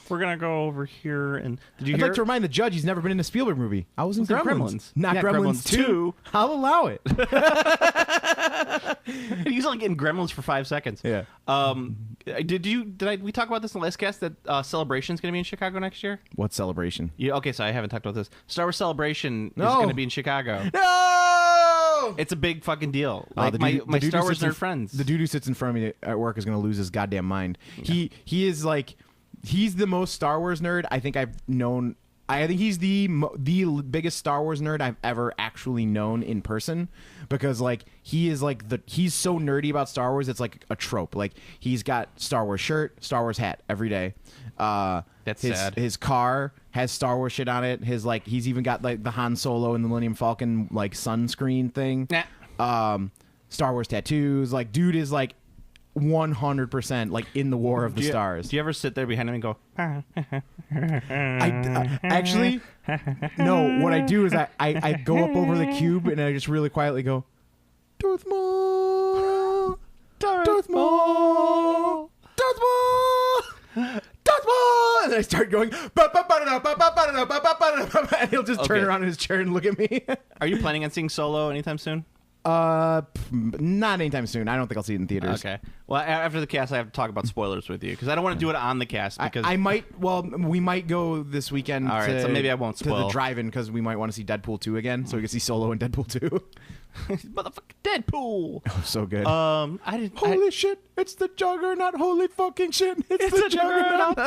B: We're gonna go over here and did you
C: I'd
B: hear?
C: like to remind the judge he's never been in a Spielberg movie. I was in
B: in
C: Gremlins.
B: Gremlins.
C: Not
B: Yeah,
C: Gremlins,
B: Gremlins
C: 2. I'll allow it.
B: He's only getting Gremlins for 5 seconds.
C: Yeah.
B: We talk about this in the last cast that Celebration's gonna be in Chicago next year?
C: What celebration?
B: Yeah. Okay, so I haven't talked about this. Star Wars Celebration is
C: No.
B: gonna be in Chicago.
C: No!
B: It's a big fucking deal.
C: Oh,
B: Like
C: the
B: my
C: dude who
B: Star Wars
C: sits in-
B: nerd friends.
C: The dude who sits in front of me at work is going to lose his goddamn mind. He is like, he's the most Star Wars nerd I think I've known. I think he's the biggest Star Wars nerd I've ever actually known in person, because like he is like he's so nerdy about Star Wars, it's like a trope. Like he's got Star Wars shirt, Star Wars hat every day.
B: That's sad.
C: His car has Star Wars shit on it. He's even got like the Han Solo and the Millennium Falcon like sunscreen thing. Star Wars tattoos. Like dude is like 100% like in the War of the Stars.
B: Do you ever sit there behind him and go,
C: I actually no. What I do is I go up over the cube and I just really quietly go, Darth Maul, Darth Maul, Darth Maul, Darth Maul, and I start going, and he'll just turn
B: Okay.
C: around in his chair and look at me.
B: are you planning on seeing Solo anytime soon?
C: Not anytime soon. I don't think I'll see it in theaters.
B: Okay. Well, after the cast, I have to talk about spoilers with you because I don't want to do it on the cast because
C: I might. Well, we might go this weekend.
B: All right, so maybe I won't
C: to the
B: spoil.
C: drive-in because we might want to see Deadpool 2 again, so we can see Solo and Deadpool 2.
B: motherfucking Deadpool.
C: So good.
B: I didn't.
C: Holy shit! It's the Juggernaut! Holy fucking shit! It's the Juggernaut!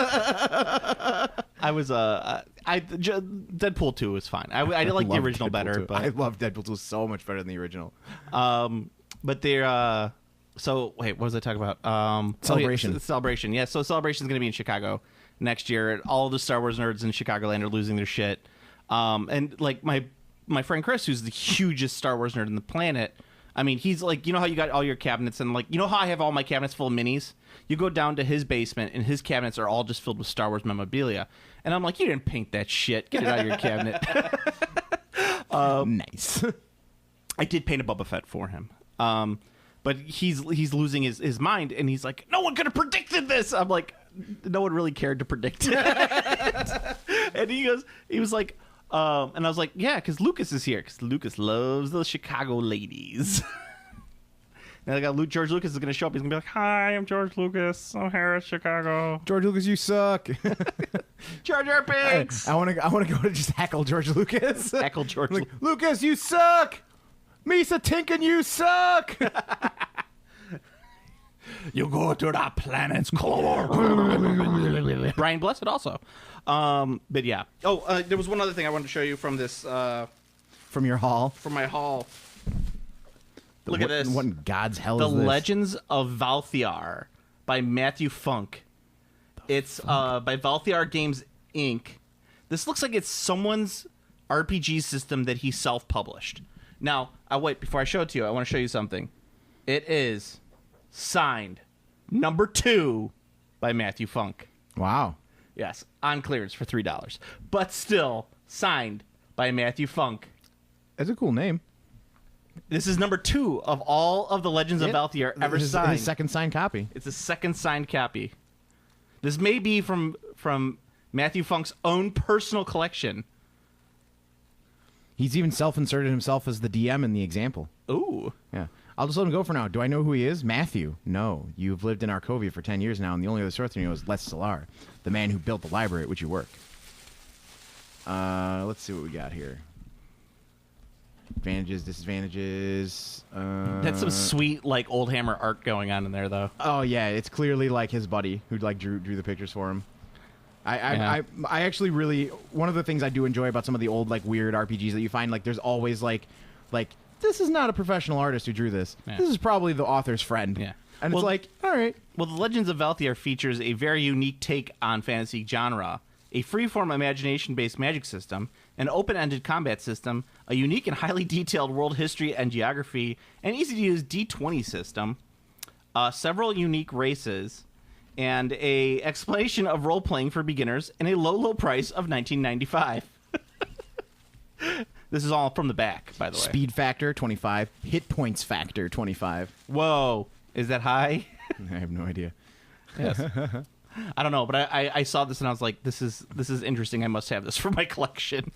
B: I was Deadpool 2 was fine. I like the
C: love
B: original
C: Deadpool
B: better,
C: 2.
B: but
C: I love Deadpool 2 so much better than the original.
B: but they're so wait, what was I talking about?
C: Celebration.
B: Celebration. Yeah, so Celebration's going to be in Chicago next year. All the Star Wars nerds in Chicagoland are losing their shit. And like my friend Chris, who's the hugest Star Wars nerd on the planet. I mean, he's like, you know how you got all your cabinets and like, you know how I have all my cabinets full of minis? You go down to his basement and his cabinets are all just filled with Star Wars memorabilia. And I'm like, you didn't paint that shit. Get it out of your cabinet.
C: Nice.
B: I did paint a Boba Fett for him. But he's losing his mind and he's like, no one could have predicted this. I'm like, no one really cared to predict it. And he was like, and I was like, yeah, because Lucas is here. Because Lucas loves those Chicago ladies. And I got George Lucas is going to show up. He's going to be like, hi, I'm George Lucas. I'm here at Chicago.
C: George Lucas, you suck.
B: Jar Jar Binks.
C: I want to go to just heckle George Lucas.
B: Heckle George
C: Like, Lucas, you suck. Misa Tinkin, you suck.
B: You go to the planet's core. Brian Blessed also. But yeah. Oh, there was one other thing I wanted to show you from this,
C: From your hall.
B: from my hall. Look at this.
C: What in God's hell
B: The
C: is this?
B: Legends of Valthiar by Matthew Funk. It's by Valthiar Games Inc. This looks like it's someone's RPG system that he self-published. Now, wait, before I show it to you, I want to show you something. It is signed number 2 by Matthew Funk.
C: Wow.
B: Yes, on clearance for $3. But still signed by Matthew Funk.
C: That's a cool name.
B: This is number 2 of all of the Legends of Valthiar ever
C: His
B: signed.
C: second signed copy.
B: It's a second signed copy. This may be from Matthew Funk's own personal collection.
C: He's even self-inserted himself as the DM in the example.
B: Ooh.
C: Yeah. I'll just let him go for now. Do I know who he is? Matthew. No. You've lived in Arcovia for 10 years now, and the only other source you know is Les Solar, the man who built the library at which you work. Let's see what we got here. Advantages, disadvantages.
B: That's some sweet, like, Old Hammer art going on in there, though.
C: Oh, yeah. It's clearly, like, his buddy who, like, drew the pictures for him. I actually really, one of the things I do enjoy about some of the old, like, weird RPGs that you find, like, there's always, like, this is not a professional artist who drew this.
B: Yeah.
C: This is probably the author's friend.
B: Yeah.
C: And
B: Well,
C: it's like, all right.
B: Well, The Legends of Valthier features a very unique take on fantasy genre, a freeform imagination-based magic system, an open-ended combat system, a unique and highly detailed world history and geography, an easy-to-use D20 system, several unique races, and a explanation of role-playing for beginners, and a low price of $19.95. This is all from the back, by the way.
C: Speed factor, 25. Hit points factor, 25.
B: Whoa. Is that high?
C: I have no idea.
B: Yes. I don't know, but I saw this and I was like, this is interesting. I must have this for my collection.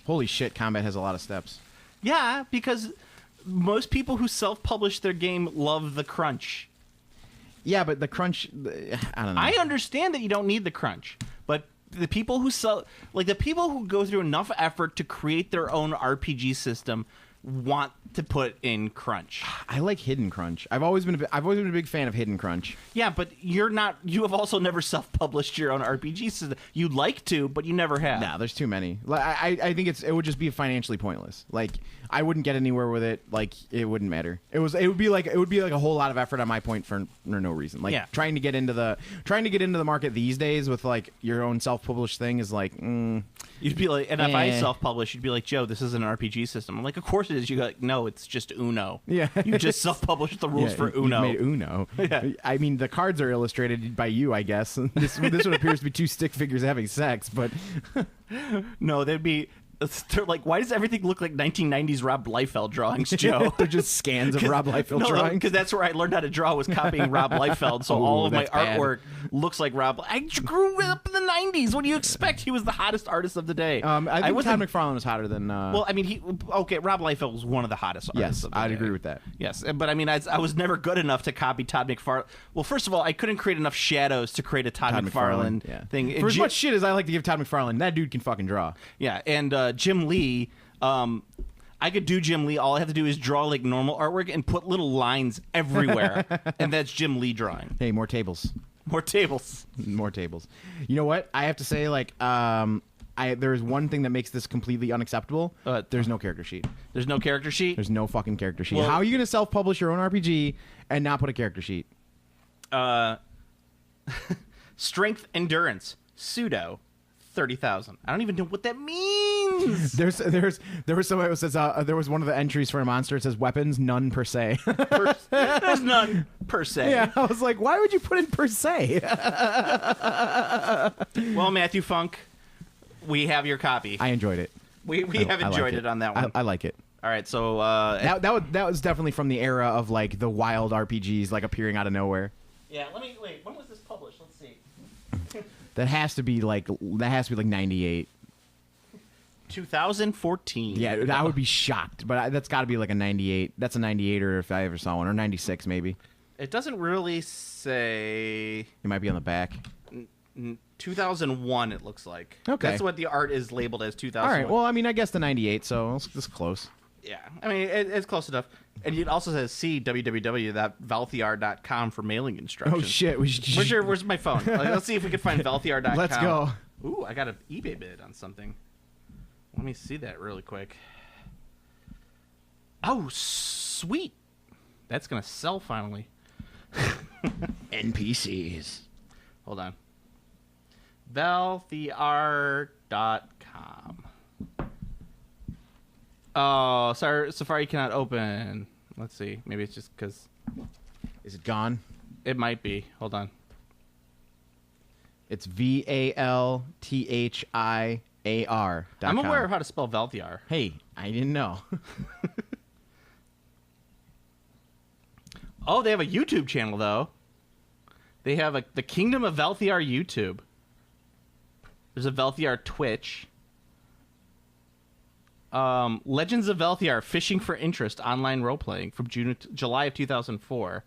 C: Holy shit, combat has a lot of steps.
B: Yeah, because most people who self-publish their game love the crunch.
C: Yeah, but the crunch, I don't know.
B: I understand that you don't need the crunch, but the people who the people who go through enough effort to create their own RPG system want to put in crunch.
C: I like hidden crunch. I've always been a big fan of hidden crunch.
B: Yeah, but you have also never self-published your own RPG system. You'd like to, but you never have.
C: No, there's too many. I think it would just be financially pointless. Like, I wouldn't get anywhere with it. Like, it wouldn't matter. It would be like a whole lot of effort on my point for no reason. Like,
B: Yeah.
C: trying to get into the market these days with like your own self-published thing is like,
B: You'd be like, and if I
C: Eh.
B: self-publish, you'd be like, Joe, this is an RPG system. I'm like, of course it is. You go, like, no, it's just Uno.
C: Yeah.
B: You just self-published the rules for
C: you've
B: Uno.
C: made Uno.
B: Yeah.
C: I mean, the cards are illustrated by you, I guess. This one appears to be two stick figures having sex, but
B: No, they'd be. They're like, why does everything look like 1990s Rob Liefeld drawings, Joe?
C: they're just scans of Rob Liefeld drawings.
B: Because that's where I learned how to draw, was copying Rob Liefeld. So
C: Ooh,
B: all of my
C: that's bad.
B: artwork looks like Rob. I grew up in the 90s. What do you expect? He was the hottest artist of the day.
C: I think
B: wasn't-
C: Todd McFarlane was hotter than.
B: Well, I mean, Rob Liefeld was one of the hottest artists
C: yes,
B: of the
C: I'd
B: day.
C: agree with that.
B: Yes, but I mean, I was never good enough to copy Todd McFarlane. Well, first of all, I couldn't create enough shadows to create a Todd McFarlane
C: yeah.
B: thing.
C: For as
B: Jim-
C: much shit as I like to give Todd McFarlane, that dude can fucking draw.
B: Yeah, and Jim Lee, I could do Jim Lee. All I have to do is draw like normal artwork and put little lines everywhere, and that's Jim Lee drawing.
C: Hey, more tables.
B: More tables.
C: More tables. You know what? I have to say, like, there's one thing that makes this completely unacceptable. There's no character sheet.
B: There's no character sheet.
C: There's no fucking character sheet.
B: Well-
C: How are you going to self-publish your own RPG and not put a character sheet?
B: Strength, endurance, pseudo, 30,000. I don't even know what that means.
C: There was somebody who says there was one of the entries for a monster. It says weapons, none per se.
B: There's none per se.
C: Yeah, I was like, why would you put in per se?
B: Well, Matthew Funk, we have your copy.
C: I enjoyed it.
B: We have
C: I like
B: enjoyed it on that one.
C: I like it.
B: All right, so
C: That was definitely from the era of like the wild RPGs like appearing out of nowhere.
B: yeah. Let me wait. When was this published? Let's see.
C: That has to be like 98.
B: 2014.
C: Yeah, I would be shocked, but that's got to be like a 98. That's a 98er if I ever saw one, or 96 maybe.
B: It doesn't really say.
C: It might be on the back.
B: 2001. It looks like.
C: Okay.
B: That's what the art is labeled as. 2001.
C: All right. Well, I mean, I guess the 98, so it's close.
B: Yeah, I mean it's close enough. And it also says see www.valthiar.com for mailing instructions.
C: Oh shit! We should.
B: Where's my phone? Let's see if we can find valthiar.com.
C: Let's go.
B: Ooh, I got an eBay bid on something. Let me see that really quick. Oh, sweet. That's gonna sell finally.
C: NPCs.
B: Hold on. Valthiar.com. Oh, sorry, Safari cannot open. Let's see. Maybe it's just because
C: Is it gone?
B: it might be. Hold on.
C: It's VALTHIAR.
B: I'm aware of how to spell Valthiar.
C: Hey, I didn't know.
B: Oh, they have a YouTube channel though. They have the Kingdom of Velthiar YouTube. There's a Velthiar Twitch. Legends of Velthiar Fishing for Interest online role-playing from July of 2004.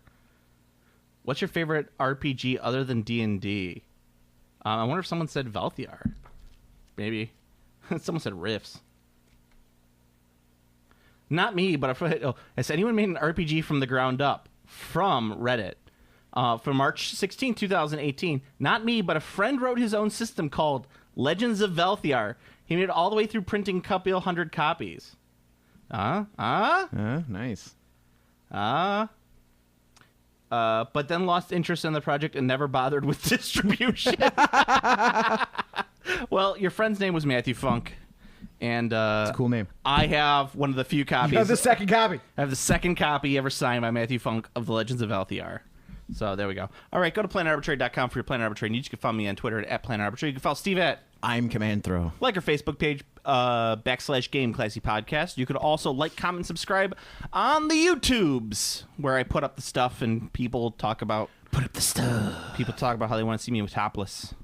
B: What's your favorite RPG other than D&D? I wonder if someone said Velthiar. Maybe. Someone said Riffs. Not me, but has anyone made an RPG from the ground up? From Reddit. From March 16, 2018. Not me, but a friend wrote his own system called Legends of Velthiar. He made it all the way through printing a couple 100 copies.
C: Nice.
B: But then lost interest in the project and never bothered with distribution. Well, your friend's name was Matthew Funk. And
C: It's a cool name.
B: I have one of the few copies.
C: You have the second copy.
B: I have the second copy ever signed by Matthew Funk of the Legends of Velthiar. So there we go. All right, go to PlanetArbitrary.com for your Planet Arbitrary news. You can follow me on Twitter at Planet Arbitrary. You can follow Steve at
C: I'm Command Throw.
B: like our Facebook page, /Game Classy Podcast. You could also like, comment, subscribe on the YouTubes, where I put up the stuff and people talk about
C: Put up the stuff.
B: People talk about how they want to see me with topless.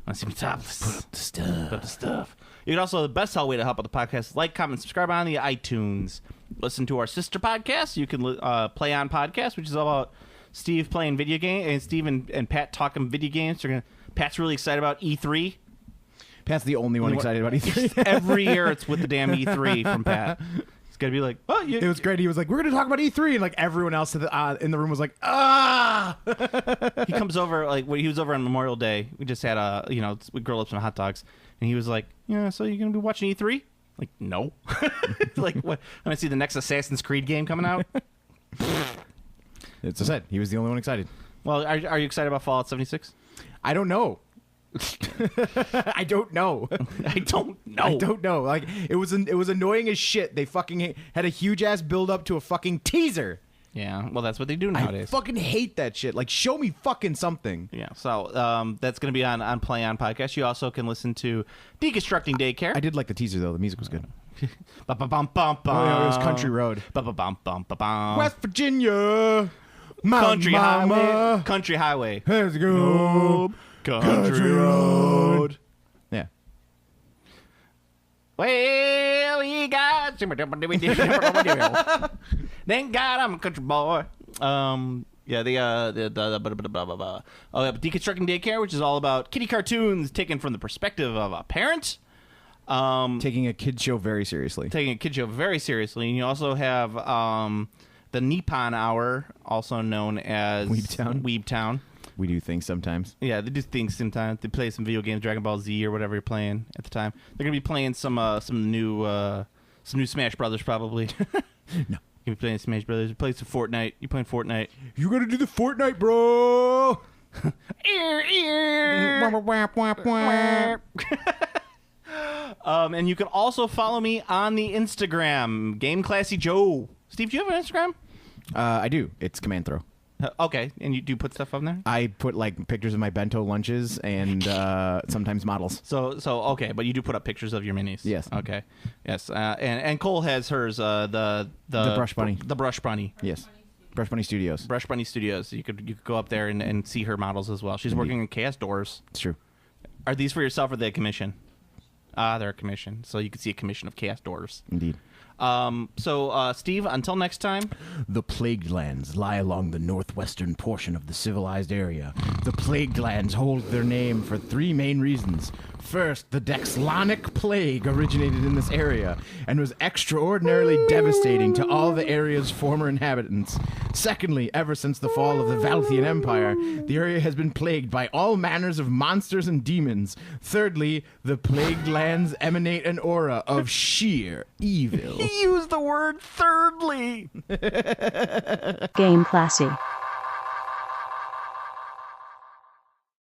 B: Want to see me topless.
C: Put up the stuff.
B: Put up the stuff. You can also, the best way to help out the podcast is like, comment, subscribe on the iTunes. Listen to our sister podcast. You can Play On Podcast, which is all about Steve playing video games, and Steve and Pat talking video games. Pat's really excited about E3.
C: Pat's the only one excited about E3.
B: Every year it's with the damn E3 from Pat. It's going to be like, oh,
C: It was great. He was like, we're going to talk about E3. And like everyone else in the room was like, ah.
B: He comes over, like, when he was over on Memorial Day. We just had we grilled up some hot dogs. And he was like, yeah, so you're going to be watching E3? Like, no. Like, what? I'm going to see the next Assassin's Creed game coming out?
C: It's said. He was the only one excited.
B: Well, are you excited about Fallout 76?
C: I don't know. I don't know.
B: I don't know.
C: I don't know. Like it was annoying as shit. They fucking had a huge ass build up to a fucking teaser.
B: Yeah, well, that's what they do nowadays.
C: I fucking hate that shit. Like, show me fucking something.
B: Yeah, so that's going to be on Play On Podcast. You also can listen to Deconstructing Daycare.
C: I did like the teaser though. The music was good.
B: Ba-ba-bum-bum-bum.
C: Oh, yeah, it was Country Road.
B: Ba-ba-bum-bum-bum.
C: West Virginia.
B: Country Highway. Country Highway.
C: Let's go.
B: Country Road.
C: Yeah.
B: Well, we got... Thank God I'm a country boy. Yeah, Deconstructing Daycare, which is all about kiddie cartoons taken from the perspective of a parent.
C: Taking a kid show very seriously.
B: And you also have the Nippon Hour, also known as Weebtown.
C: We do things sometimes.
B: Yeah, they do things sometimes. They play some video games, Dragon Ball Z or whatever you're playing at the time. They're gonna be playing some new Smash Brothers probably.
C: No.
B: You're playing Smash Brothers. You play some Fortnite. You playing Fortnite?
C: You gotta do the Fortnite, bro.
B: And you can also follow me on the Instagram, Game Classy Joe. Steve, do you have an Instagram?
C: I do. It's Command Throw.
B: Okay, and you do put stuff on there?
C: I put like pictures of my bento lunches and sometimes models.
B: So okay, but you do put up pictures of your minis.
C: Yes.
B: Okay. Yes. And Cole has hers. The
C: Brush Bunny.
B: The Brush Bunny.
C: Yes. Brush Bunny Studios.
B: Brush Bunny Studios. You could go up there and see her models as well. She's working in Chaos Doors.
C: It's true.
B: Are these for yourself or are they a commission? They're a commission. So you can see a commission of Chaos Doors.
C: Indeed.
B: So Steve, until next time.
C: The Plagued Lands lie along the northwestern portion of the civilized area. The Plagued Lands hold their name for three main reasons. First, the Dexlonic Plague originated in this area and was extraordinarily devastating to all the area's former inhabitants. Secondly, ever since the fall of the Valthian Empire, the area has been plagued by all manners of monsters and demons. Thirdly, the Plagued Lands emanate an aura of sheer evil.
B: He used the word thirdly.
A: Game Classy.